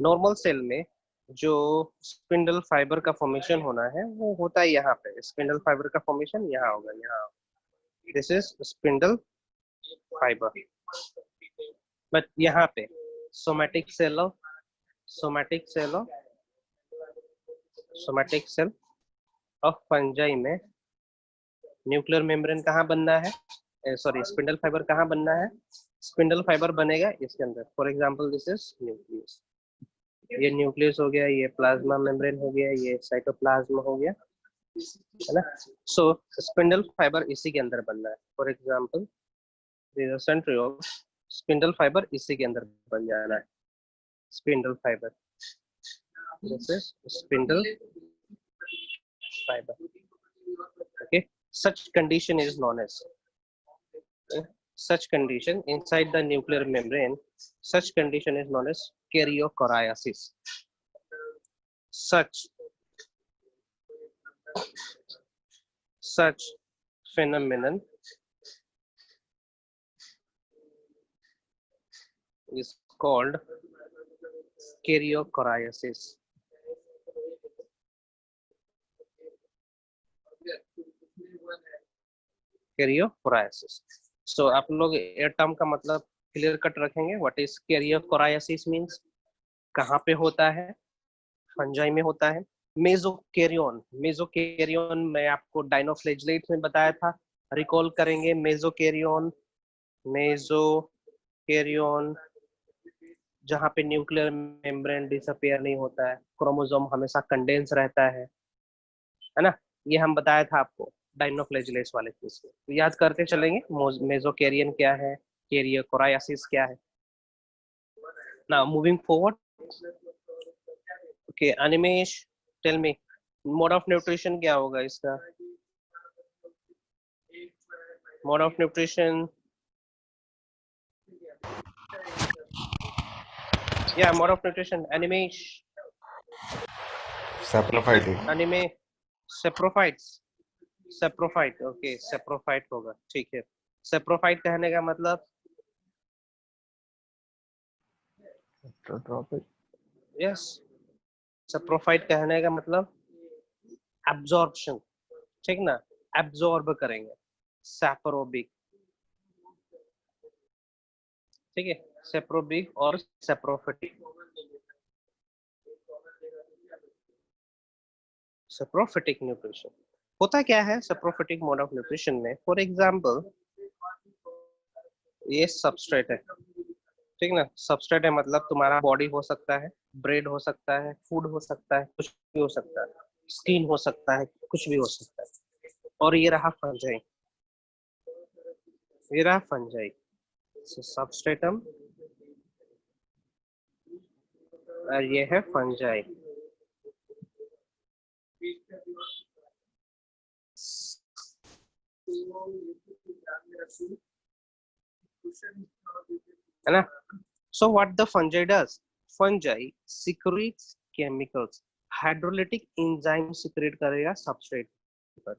नॉर्मल सेल में जो स्पिंडल फाइबर का फॉर्मेशन होना है वो होता है यहाँ पे, स्पिंडल फाइबर का फॉर्मेशन यहाँ होगा, यहाँ। This is spindle fibre. But यहाँ पे सोमैटिक सेल ऑफ फंजाई में न्यूक्लियर मेम्ब्रेन कहाँ बनना है, सॉरी, स्पिंडल फाइबर कहाँ बनना है? स्पिंडल फाइबर बनेगा इसके अंदर। For example this is nucleus, ये न्यूक्लियस हो गया, ये प्लाज्मा मेम्ब्रेन हो गया, ये साइटोप्लाज्म हो गया, है ना। सो स्पिंडल फाइबर इसी के अंदर बनना है। For example centriole, spindle fibre इसी के अंदर बन जाना है, spindle fibre. This is spindle fiber. Okay, such condition is known as such condition inside the nuclear membrane. Such condition is known as karyochoriasis. Such phenomenon is called karyochoriasis. कैरियोकोराइसिस। सो आप लोग ये term का मतलब क्लियर कट रखेंगे। What is कैरियोकोराइसिस means, कहाँ पे होता है? फंजाई में होता है। मेसोकैरियोन मैं आपको डाइनोफ्लैजेलेट्स में बताया था, रिकॉल करेंगे। मेसोकैरियोन जहाँ पे न्यूक्लियर मेम्ब्रेन डिसअपियर नहीं होता है, क्रोमोसोम हमेशा कंडेंस रहता है ना। ये हम बताया था आपको डाइनोफ्लेजिलेट्स वाले केस में, तो याद करते चलेंगे। मेसोकैरियन क्या है, कैरियोकोराइसिस क्या है। Now moving forward, okay Animesh tell me mode of nutrition क्या होगा इसका। मोड ऑफ न्यूट्रिशन, या mode of nutrition Animesh, Saprophytic. एनिमे सेप्रोफाइट्स, सेप्रोफाइट, ओके सेप्रोफाइट होगा, ठीक है। सेप्रोफाइट कहने का मतलब, यस, सेप्रोफाइट कहने का मतलब एब्जॉर्प्शन, ठीक ना, एब्जॉर्ब करेंगे। सैप्रोबिक, ठीक है, सेप्रोबिक और सेप्रोफिटिक। सेप्रोफिटिक न्यूट्रिशन होता क्या है सेप्रोफिटिक मोड ऑफ न्यूट्रिशन में। फॉर एग्जांपल ये सबस्ट्रेट है, ठीक ना, सबस्ट्रेट है मतलब तुम्हारा बॉडी हो सकता है, ब्रेड हो सकता है, फूड हो सकता है, कुछ भी हो सकता है, स्किन हो सकता है, कुछ भी हो सकता है। और ये रहा फंजाई, ये रहा फंजाई, सबस्ट्रेटम और ये है फंजाई। है ना। So what the fungi does? Fungi secretes chemicals. Hydrolytic enzyme secrete करेगा सबस्ट्रेट पर।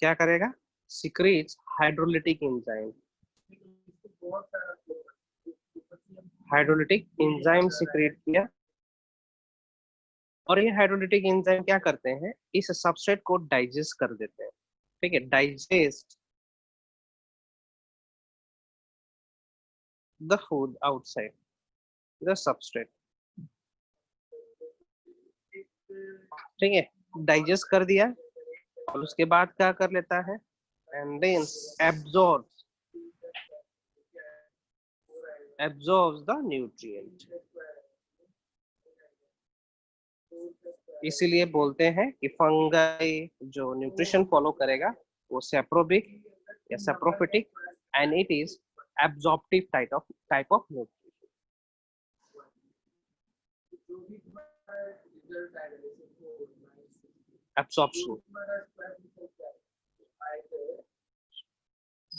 क्या करेगा? Secretes hydrolytic enzyme. Hydrolytic enzyme secrete किया, और ये हाइड्रोलिटिक एंजाइम क्या करते हैं, इस सबस्ट्रेट को डाइजेस्ट कर देते हैं, ठीक है, digest the food outside the substrate, ठीक है, डाइजेस्ट कर दिया और उसके बाद क्या कर लेता है, and then absorbs the nutrient. इसीलिए बोलते हैं कि फंगाई जो न्यूट्रिशन फॉलो करेगा वो सेप्रोबिक या saprophytic, and it is absorptive type of nutrition. absorption,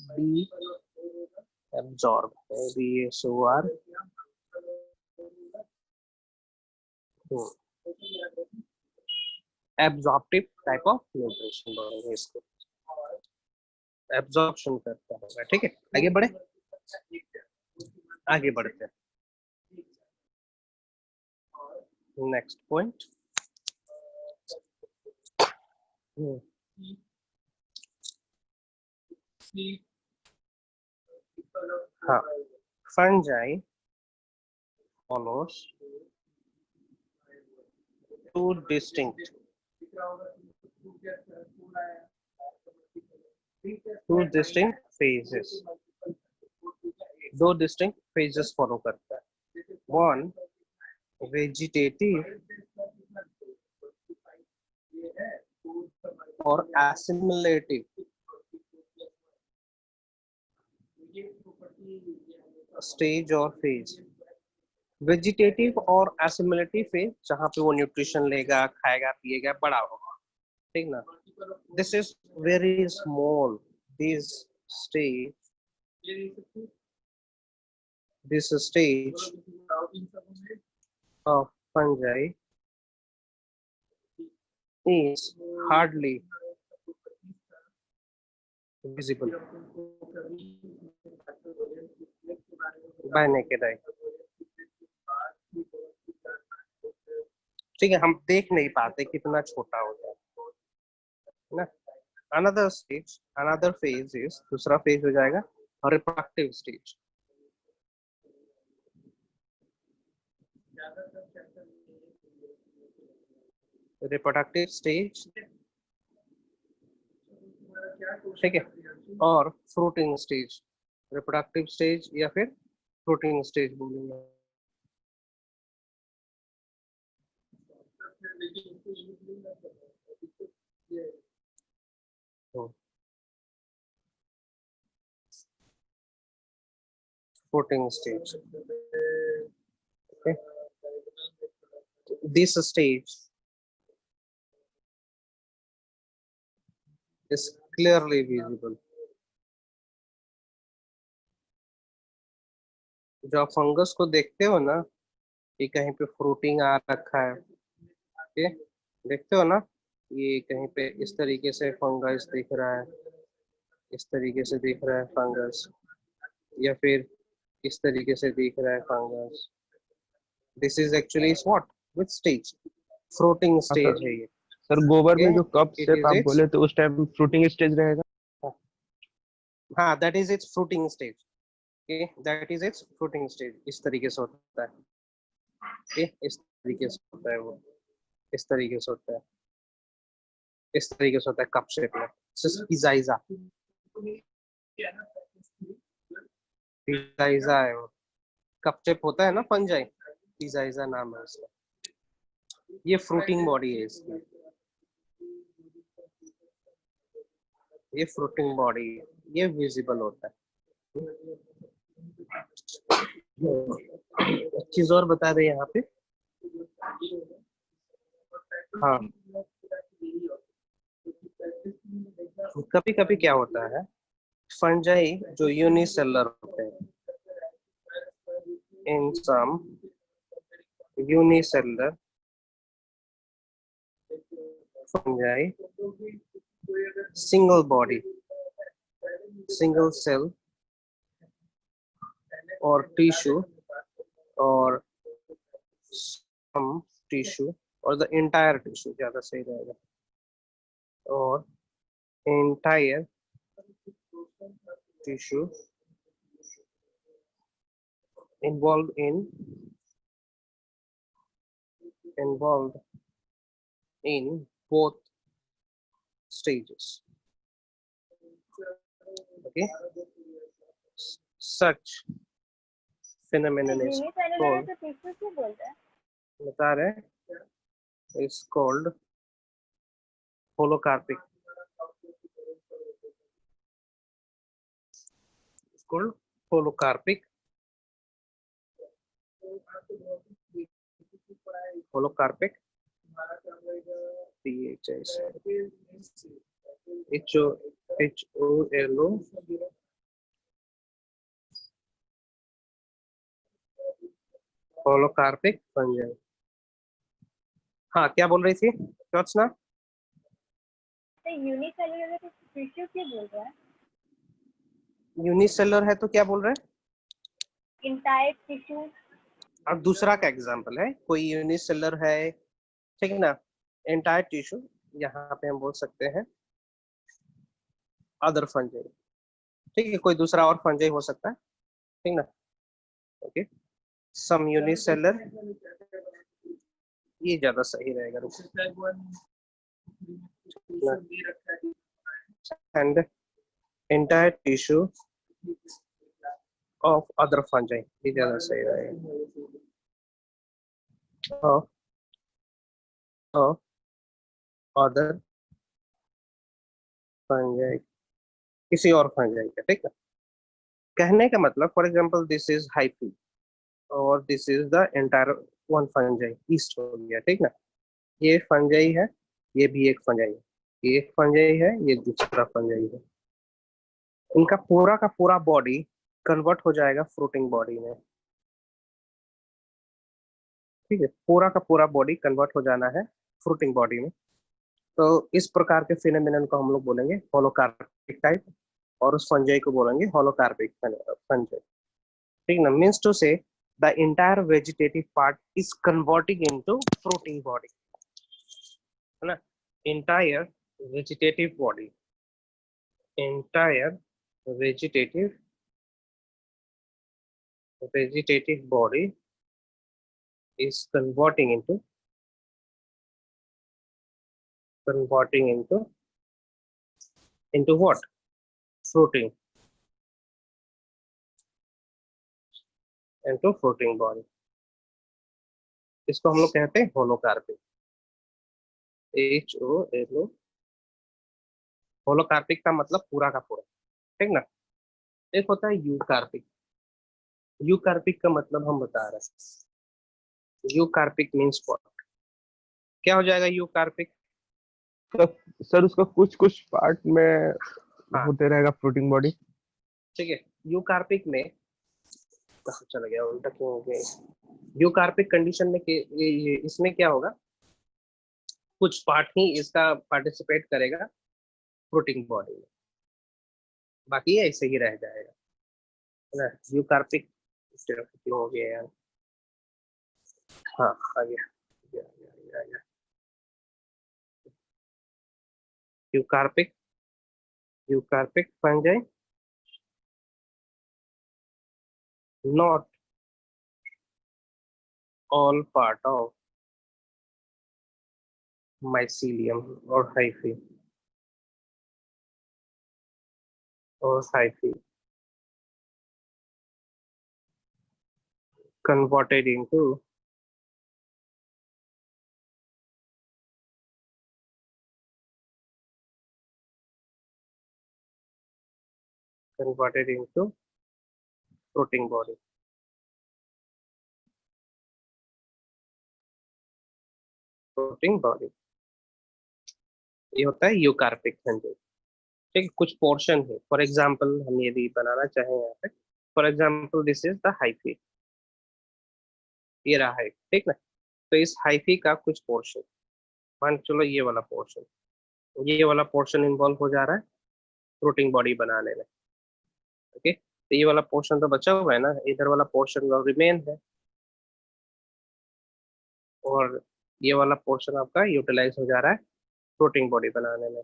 B absorb, ABSOR, absorptive type of nutrition बोलेंगे इसको, एब्जॉर्प्शन करता होगा, ठीक है। आगे बढ़े, आगे बढ़ते हैं। नेक्स्ट पॉइंट, हाँ, fungi follows two distinct phases, दो डिस्टिंक्ट फेजेस फॉलो करता है। वन वेजिटेटिव और एसिमिलेटिव स्टेज और फेज। वेजिटेटिव और एसिमिलेटिव फेज जहाँ पे वो न्यूट्रिशन लेगा, खाएगा, पिएगा, बड़ा होगा, ठीक ना। This is very small, this stage of fungi is hardly visible by naked eye, ठीक है, हम देख नहीं पाते कितना छोटा होता है ना। another stage, another phase is, दूसरा फेज हो जाएगा reproductive stage। रिप्रोडक्टिव स्टेज, ठीक है, और फ्रूटिंग स्टेज। रिप्रोडक्टिव स्टेज या फिर फ्रूटिंग स्टेज बोलेंगे। Fruiting stage. Okay. This stage is clearly visible. जो आप फंगस को देखते हो ना, ये कहीं पे फ्रूटिंग आ रखा है, ओके, देखते हो ना, ये कहीं पे इस तरीके से फंगस दिख रहा है, इस तरीके से दिख रहा है फंगस, या फिर इस तरीके से दिख रहा है fungus. This is actually what, which stage? Fruiting हाँ स्टेज सर, है ये. सर गोबर में ओके, जो कप इट शेप इज आप इट्स, बोले तो उस टाइम फ्रूटिंग स्टेज रहेगा। हाँ, that is it's fruiting stage. Okay, that is it's fruiting stage. इस तरीके से होता है. ओके, इस तरीके से होता है वो, इस तरीके से होता है, इस तरीके से होता है कप शेप में. पिज़ाइज़ा, पिज़ाइज़ा है वो. कप शेप होता है ना फंजाई, पिज़ाइज़ा नाम है उसका. ये फ्रूटिंग बॉडी है इसकी, ये फ्रूटिंग बॉडी है, ये विजिबल होता है. एक चीज और बता दे यहाँ पे. हाँ, कभी कभी क्या होता है, फंजाई जो यूनिसेलर होते हैं, in some unicellular fungi, single body, single cell और टिश्यू और some tissue or the entire tissue ज्यादा सही रहेगा, और entire tissue involved in both stages. Okay, such phenomenon is unicellular है called, तो टिश्यू क्यों बोल रहा है? बता रहे, is called holocarpic. It's called holocarpic. Holocarpic. HOLO holocarpic fungi. हाँ, क्या बोल रही थी रचना? यूनिसेलुलर है तो टिश्यू क्यों बोल रहा है? यूनिसेलर है तो क्या बोल रहे हैं? Entire tissue. और दूसरा का एग्जांपल है, कोई यूनिसेलर है, ठीक है ना, एंटायर टिश्यू, यहाँ पे हम बोल सकते हैं अदर फंजाई. ठीक है, कोई दूसरा और फंजाई हो सकता है, ठीक ना. ओके, सम यूनिसेलर, ये ज्यादा सही रहेगा. And entire tissue of other fungi, ये ज्यादा सही रहेगा. अदर फंजाई, किसी और फंजाई का, ठीक है. कहने का मतलब, for example this is hyphae और this is the entire one fungi, yeast हो गया, ठीक ना. ये फंजाई है, ये भी एक फंजाई है, ये एक फंजाई है, ये दूसरा फंजाई है. इनका पूरा का पूरा बॉडी कन्वर्ट हो जाएगा फ्रूटिंग बॉडी में. ठीक है, पूरा का पूरा बॉडी कन्वर्ट हो जाना है फ्रूटिंग बॉडी में. तो इस प्रकार के फिनोमिनन को हम लोग बोलेंगे होलोकार्पिक टाइप, और उस फंजाई को बोलेंगे होलोकार्पिक फंजाई. ठीक ना, मीन्स टू से the entire vegetative part is converting into fruiting body, है ना. Entire vegetative body, entire vegetative body is converting into what? Fruiting, into fruiting body. इसको हम लोग कहते हैं होलोकार्पिक. HOLO, होलोकार्पिक का मतलब पूरा का पूरा, ठीक ना। एक होता है यूकार्पिक। यूकार्पिक का मतलब हम बता रहे हैं, यूकार्पिक मीन्स व्हाट, क्या हो जाएगा यूकार्पिक? सर उसका कुछ कुछ पार्ट में हाँ होते रहेगा फ्लोटिंग बॉडी। ठीक है, यूकार्पिक में कहाँ चला गया, उल्टा क्यों हो गया? यूकार्पिक कंडीशन में इसमें क्या होगा, कुछ पार्ट ही इसका पार्टिसिपेट करेगा फ्लोटिंग बॉडी में, बाकी ये ऐसे ही रह जाएगा, है ना। यूकार्पिक क्यों हो गया यार? हाँ आ गया, आ गया। Eucarpic, eucarpic fungi not all part of mycelium or hyphae converted into floating body. Floating body ये होता है यूकार्पिक फंजाई। ठीक है, कुछ पोर्शन है, फॉर एग्जांपल हम यदि बनाना चाहें यहाँ पे, for example this is the hyphae, ये रहा है, ठीक ना। तो इस हाइफी का कुछ पोर्शन, मान चलो ये वाला पोर्शन, ये वाला पोर्शन इन्वॉल्व हो जा रहा है फ्लोटिंग बॉडी बनाने में, ओके। तो ये वाला पोर्शन तो बचा हुआ है ना, इधर वाला पोर्शन रिमेन है, और ये वाला पोर्शन आपका यूटिलाइज हो जा रहा है फ्लोटिंग बॉडी बनाने में।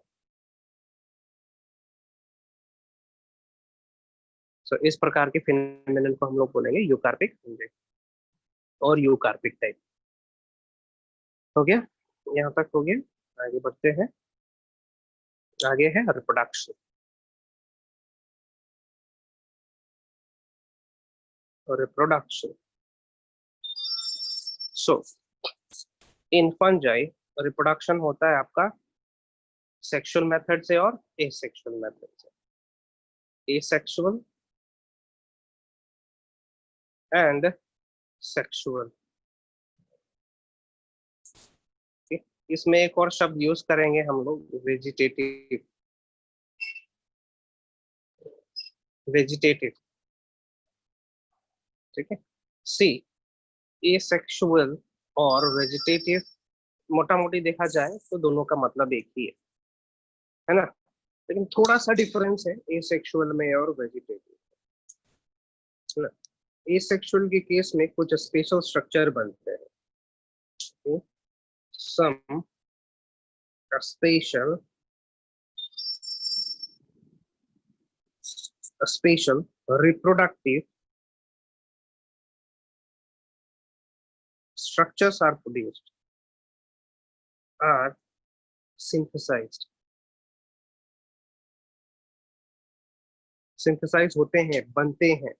सो इस प्रकार के फिनोमेनन को हम लोग बोलेंगे यूकार्पिक फंजाई और यूकार्पिक टाइप। हो गया, यहाँ तक हो गया, आगे बढ़ते हैं। आगे है रिप्रोडक्शन और रिप्रोडक्शन। सो इन फंजाई रिप्रोडक्शन होता है आपका सेक्सुअल मेथड से और एसेक्सुअल मेथड से, एसेक्सुअल एंड सेक्सुअल। इसमें एक और शब्द यूज करेंगे हम लोग, वेजिटेटिव, वेजिटेटिव, ठीक है। सी एसेक्सुअल और वेजिटेटिव मोटा मोटी देखा जाए तो दोनों का मतलब एक ही है ना, लेकिन थोड़ा सा डिफरेंस है एसेक्सुअल में और वेजिटेटिव, है ना। एसेक्सुअल के केस में कुछ स्पेशल स्ट्रक्चर बनते हैं, some special reproductive structures are produced, are synthesized, synthesize होते हैं, बनते हैं,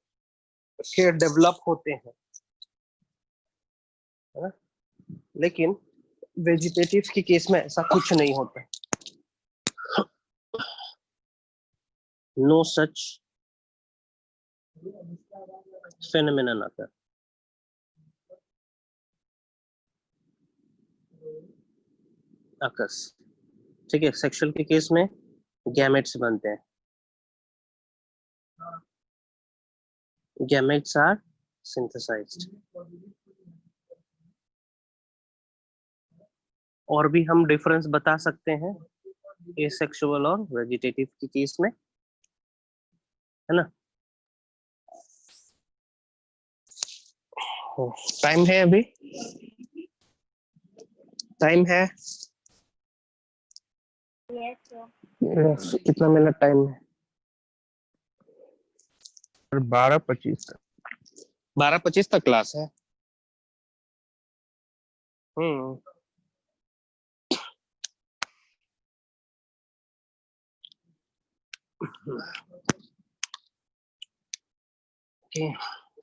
फिर डेवलप होते हैं, है ना। लेकिन वेजिटेटिव के केस में ऐसा कुछ नहीं होता, नो सच phenomenon आता है। अकस, ठीक है। सेक्सुअल के केस में गैमेट्स बनते हैं, गैमेट्स आर सिंथेसाइज्ड। और भी हम डिफरेंस बता सकते हैं एसेक्सुअल और वेजिटेटिव के केस में, है ना। टाइम है अभी, टाइम है यस कितना मिनट टाइम है? 12:25 तक। 12:25 तक क्लास है। हम्म,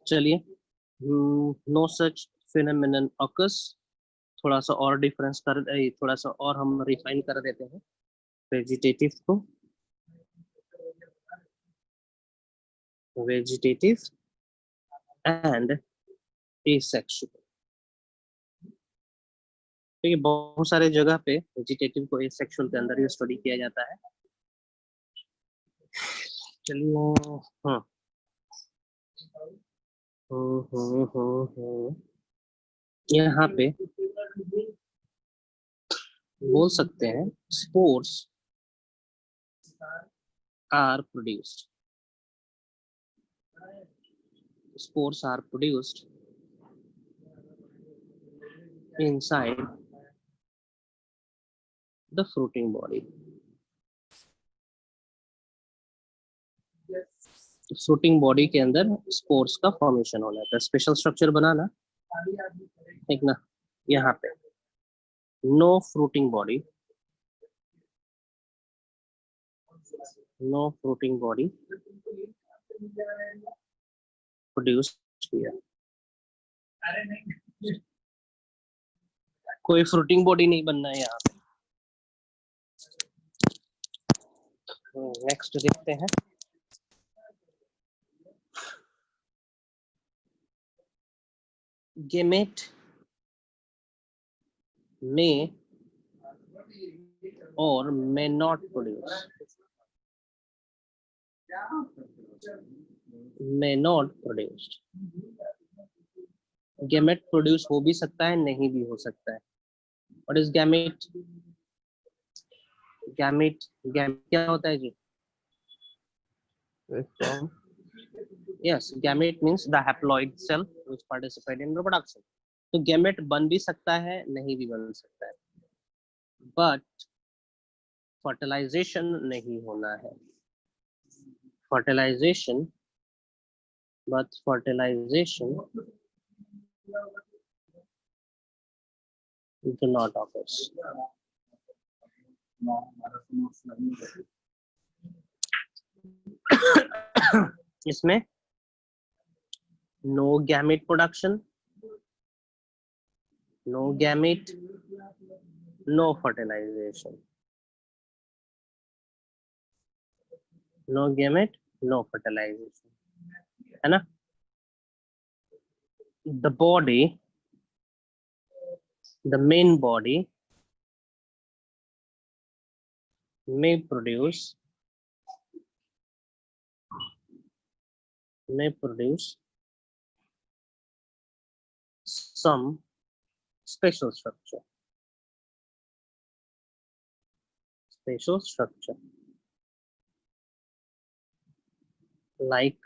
चलिए। नो सच phenomenon occurs थोड़ा सा और डिफरेंस कर थोड़ा सा और हम रिफाइन कर देते हैं वेजिटेटिव को। Vegetative and asexual. ठीक है, बहुत सारे जगह पे वेजिटेटिव को एसेक्सुअल के अंदर ही स्टडी किया जाता है। चलिए हाँ यहाँ पे बोल सकते हैं spores are produced. Spores are produced inside the fruiting body. Fruiting body के अंदर स्पोर्स का फॉर्मेशन होना है, स्पेशल स्ट्रक्चर बनाना, ठीक ना। यहाँ पे no fruiting body, no fruiting body produce किया, कोई फ्रूटिंग बॉडी नहीं बनना है यहाँ पे। नेक्स्ट देखते हैं, gamete may or may not produce, may not produced। Gamete produce हो भी सकता है, नहीं भी हो सकता है। What is gamete? Gamete gamete क्या होता है जी? Yes, gamete means the haploid cell which participate in reproduction. तो गैमेट बन भी सकता है, नहीं भी बन सकता है, बट फर्टिलाइजेशन नहीं होना है। Fertilization, but fertilization do not occurs। इसमें no gamete production, no gamete, no fertilization, no gamete, no fertilization, है ना। The body, the main body may produce some special structure, like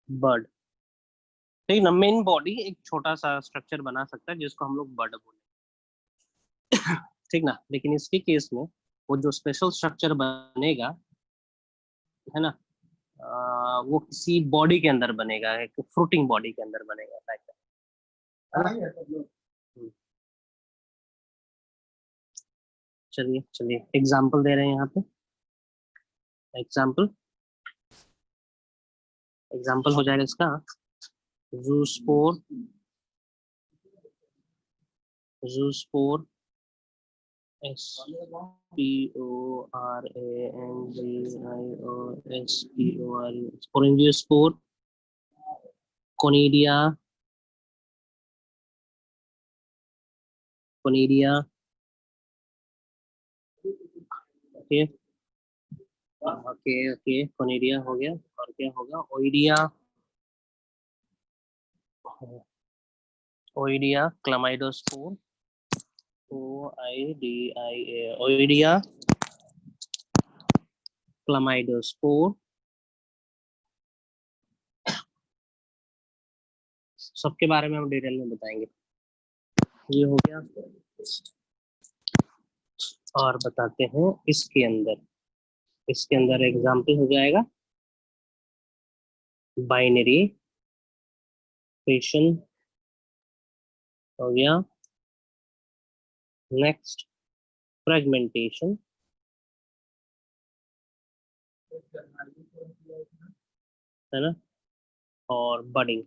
bud। ठीक ना, main body एक छोटा सा structure बना सकता है जिसको हम लोग बड बोले, ठीक ना। लेकिन इसके केस में वो जो स्पेशल स्ट्रक्चर बनेगा, है ना, वो किसी बॉडी के अंदर बनेगा, एक फ्रूटिंग बॉडी के अंदर बनेगा, है ना। चलिए चलिए एग्जाम्पल दे रहे हैं यहाँ पे। एग्जाम्पल हो जाएगा इसका zoospore, sporangiospore, conidia, okay okay conidia हो गया। और क्या होगा? Oidia, chlamydospore, OIDIA, oidia chlamydospore. सबके बारे में हम डिटेल में बताएंगे। ये हो गया, और बताते हैं इसके अंदर एग्जाम्पल हो जाएगा बाइनरी फिशन हो गया। नेक्स्ट फ्रेगमेंटेशन, है ना, और बडिंग।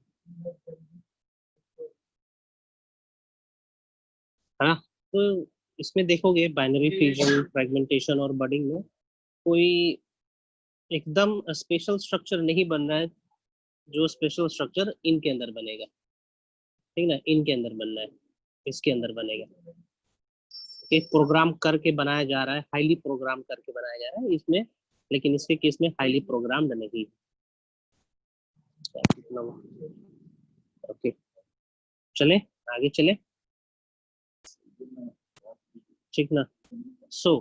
है ना। तो इसमें देखोगे बाइनरी फ्यूजन, फ्रेगमेंटेशन और बडिंग में कोई एकदम स्पेशल स्ट्रक्चर नहीं बन रहा है। जो स्पेशल स्ट्रक्चर इनके अंदर बनेगा, ठीक ना, इनके अंदर बनना है, इसके अंदर बनेगा। एक प्रोग्राम करके बनाया जा रहा है, हाईली प्रोग्राम करके बनाया जा रहा है इसमें, लेकिन इसके केस में हाईली प्रोग्राम्ड नहीं। ओके, चले आगे चले, ठीक ना। सो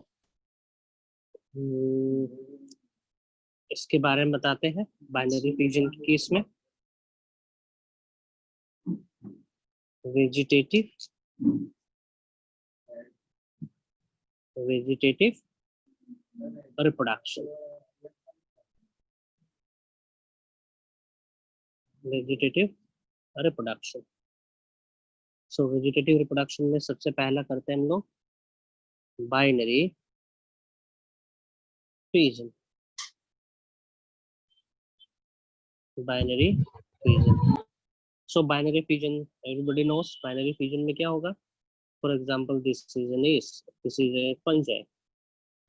इसके बारे में बताते हैं बाइनरी फ्यूजन के केस में। Vegetative reproduction, vegetative reproduction. So vegetative reproduction में सबसे पहला करते हैं हम लोग binary fusion. Binary fusion, so binary fusion everybody knows. Binary fusion में क्या होगा? For example this is an yeast, this is a fungi,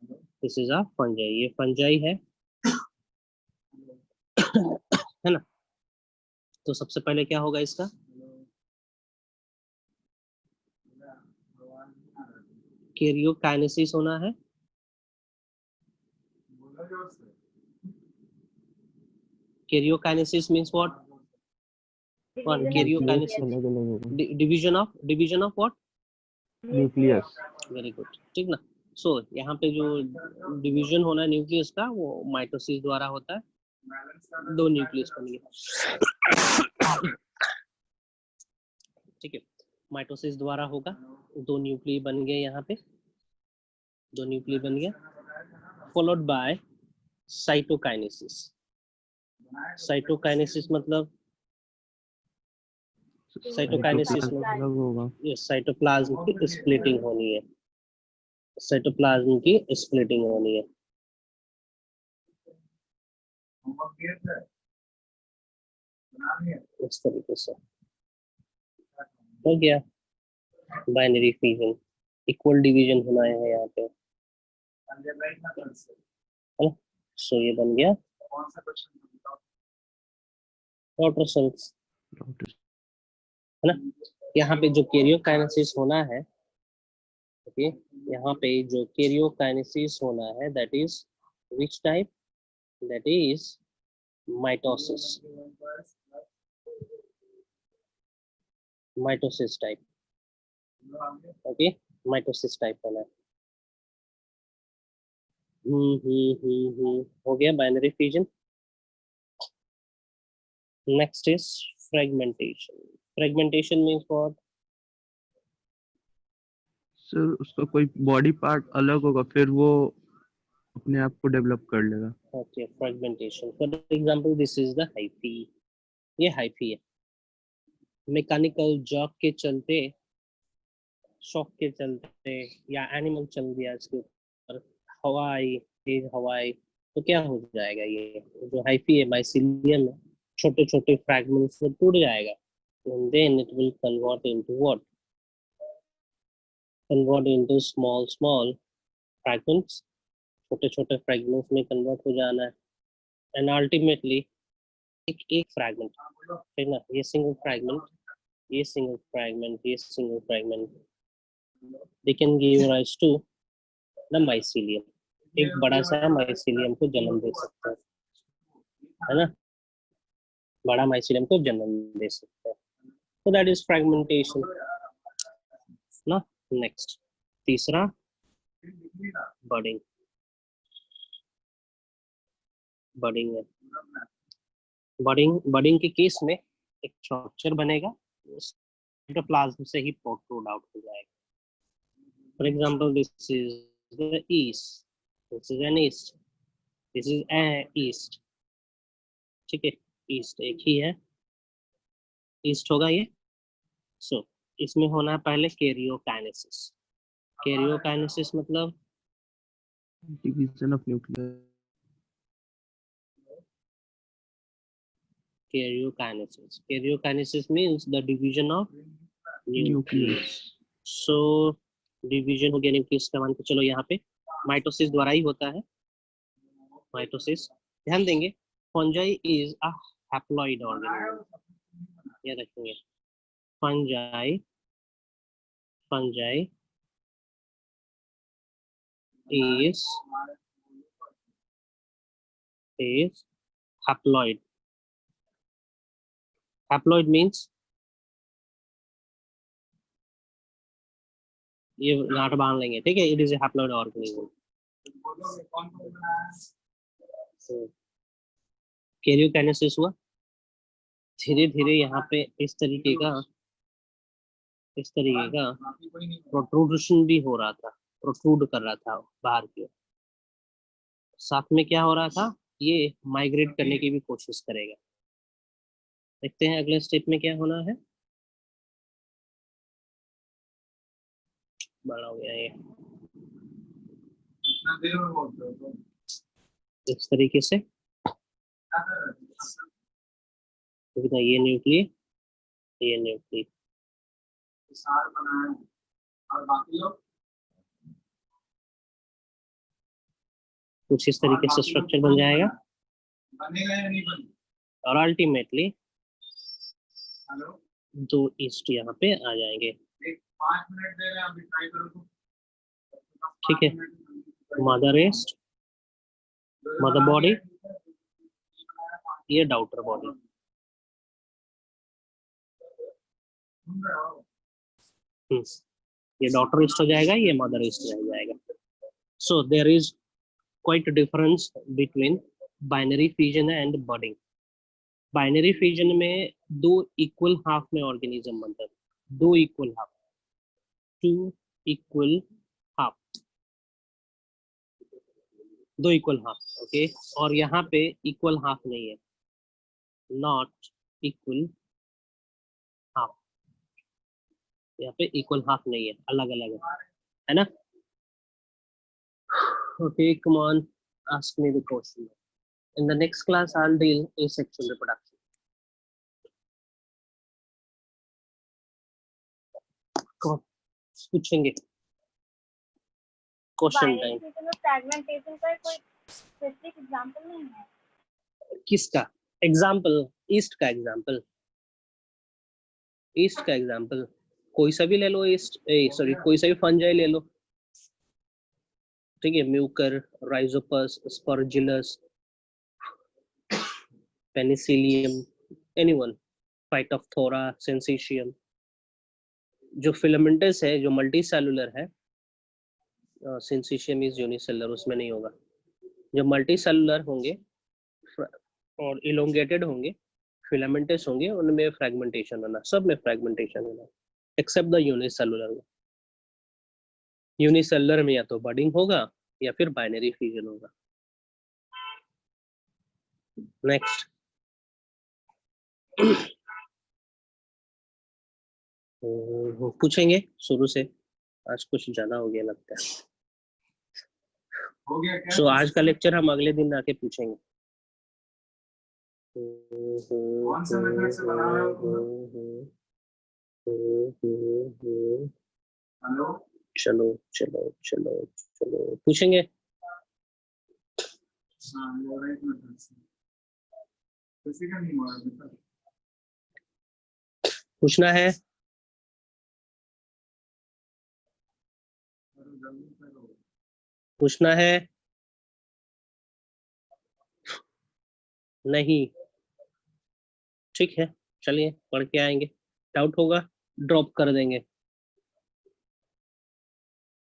this is a fungi, ये फंजाई है है ना। तो सबसे पहले क्या होगा इसका? कैरियोकाइनेसिस होना है। Karyokinesis means what? What? Nucleus Karyokinesis, अलग अलग होगा। division of what? Nucleus. Very good, ठीक ना। सो यहाँ पे जो डिवीजन होना है न्यूक्लियस का, वो माइटोसिस द्वारा होता है। दो न्यूक्लियस बन गए, ठीक है, माइटोसिस द्वारा होगा। दो न्यूक्लियस बन गए यहाँ पे, दो न्यूक्लियस बन गया, फॉलोड बाय साइटोकाइनेसिस। साइटोकाइनेसिस मतलब साइटोकाइनेसिस में अलग होगा। ये साइटोप्लाज्म की स्प्लिटिंग होनी है, साइटोप्लाज्म की स्प्लिटिंग होनी है। इस तरीके से हो गया बाइनरी फ्यूजन। इक्वल डिवीजन होना है यहाँ पे, है ना। सो ये बन गया डॉटर सेल्स, है ना। यहाँ पे जो कैरियोकाइनेसिस होना है, ओके, यहाँ पे जो कैरियोकाइनेसिस होना है, that is which type? That is mitosis, mitosis type, okay, mitosis type होना है। हो गया binary fusion. Next is fragmentation. Fragmentation means what? Sir उसका कोई बॉडी पार्ट अलग होगा, फिर वो अपने आप को डेवलप कर लेगा। Okay, fragmentation for example this is the hyphae, ये हाइफी है। मैकेनिकल जॉक के चलते, शॉक के चलते, या एनिमल चल दिया इसके ऊपर, हवाई, तेज हवाई, तो क्या हो जाएगा? ये जो हाइफी है, माइसीलियम है, छोटे छोटे फ्रैगमेंट्स में टूट जाएगा, and then it will convert into what? Convert into small fragments, छोटे छोटे फ्रैगमेंट्स में कन्वर्ट हो जाना है, एंड अल्टीमेटली एक फ्रैगमेंट, ठीक ना, ये सिंगल फ्रैगमेंट, ये सिंगल फ्रैगमेंट, ये single fragment, they can give rise to the mycelium. एक बड़ा सा माइसीलियम को जन्म दे सकते हैं, है ना, बड़ा माइसीलियम को जन्म दे सकते हैं। तो दैट इज फ्रैगमेंटेशन ना। नेक्स्ट, तीसरा बडिंग। बडिंग है, बडिंग के केस में एक स्ट्रक्चर बनेगा, साइटोप्लाज्म से ही प्रोट्रूड आउट हो जाएगा। For example this is the east, this is N east, this is A east, ठीक है, ईस्ट एक ही है, ईस्ट होगा ये। सो इसमें होना है पहले कैरियोकाइनेसिस। कैरियोकाइनेसिस मतलब division of nucleus. Karyokinesis. Karyokinesis means the division of nucleus. So division हो गया न्यूक्लियस का, मान के चलो यहाँ पे माइटोसिस द्वारा ही होता है। माइटोसिस ध्यान देंगे, fungi is a haploid organism, ये रखेंगे। Fungi is haploid. Haploid means ये गांठ बांध लेंगे, ठीक है। It is a haploid organism. Karyokinesis हुआ, धीरे धीरे यहाँ पे इस तरीके का प्रोट्रूशन भी हो रहा था, प्रोट्रूड कर रहा था बाहर की ओर। साथ में क्या हो रहा था, ये माइग्रेट करने की भी कोशिश करेगा। देखते हैं अगले स्टेप में क्या होना है। बड़ा हो गया ये इस तरीके से, ये न्यूक्लिय, ये न्यूक्लिय, कुछ इस तरीके से स्ट्रक्चर बन जाएगा। और अल्टीमेटली दो ईस्ट यहाँ पे आ जाएंगे, ठीक है। मदर ईस्ट, मदर बॉडी, ये डाउटर बॉडी। ये डॉटर ईस्ट हो जाएगा, ये मदर ईस्ट रह जाएगा। So there is quite difference between binary fission and budding. Binary fission में दो इक्वल हाफ में ऑर्गेनिज्म बनता है, दो equal half, two equal half, दो इक्वल हाफ, ओके। और यहाँ पे इक्वल हाफ नहीं है, नॉट इक्वल हाफ, यहाँ पे इक्वल हाफ नहीं है, अलग अलग है ना। Okay, come on, ask me the question. In the next class, I'll deal asexual reproduction. Come on, पूछेंगे। Question time. फ्रैगमेंटेशन का कोई स्पेसिफिक एग्जांपल नहीं है। किसका एग्जाम्पल? ईस्ट का एग्जाम्पल, ईस्ट का एग्जाम्पल कोई सा भी ले लो, ईस्ट सॉरी कोई सा भी फंजाई ले लो, ठीक है। म्यूकर, राइजोपस, स्पर्जिलस, पेनिसिलियम, एनीवन, फाइटोप्थोरा, सेंसिशियम। जो फिलामेंटस है, जो मल्टी सेलुलर है, सेंसिशियम इज यूनिसेलुलर, उसमें नहीं होगा। जो मल्टी सेलुलर होंगे और इलोंगेटेड होंगे, फिलामेंटस होंगे, उनमें फ्रेगमेंटेशन होना, सब में फ्रेगमेंटेशन होना, एक्सेप्ट द यूनिसेलुलर। यूनिसेलुलर में या तो बडिंग होगा या फिर बाइनरी फ्यूजन होगा। नेक्स्ट, पूछेंगे शुरू से, आज कुछ ज्यादा हो गया लगता है। सो आज का लेक्चर हम अगले दिन आके पूछेंगे। कौन सा मेथड से बना रहे हो? हेलो, चलो चलो चलो चलो पूछेंगे। पूछना है, पूछना है, नहीं, ठीक है, चलिए पढ़ के आएंगे। डाउट होगा ड्रॉप कर देंगे।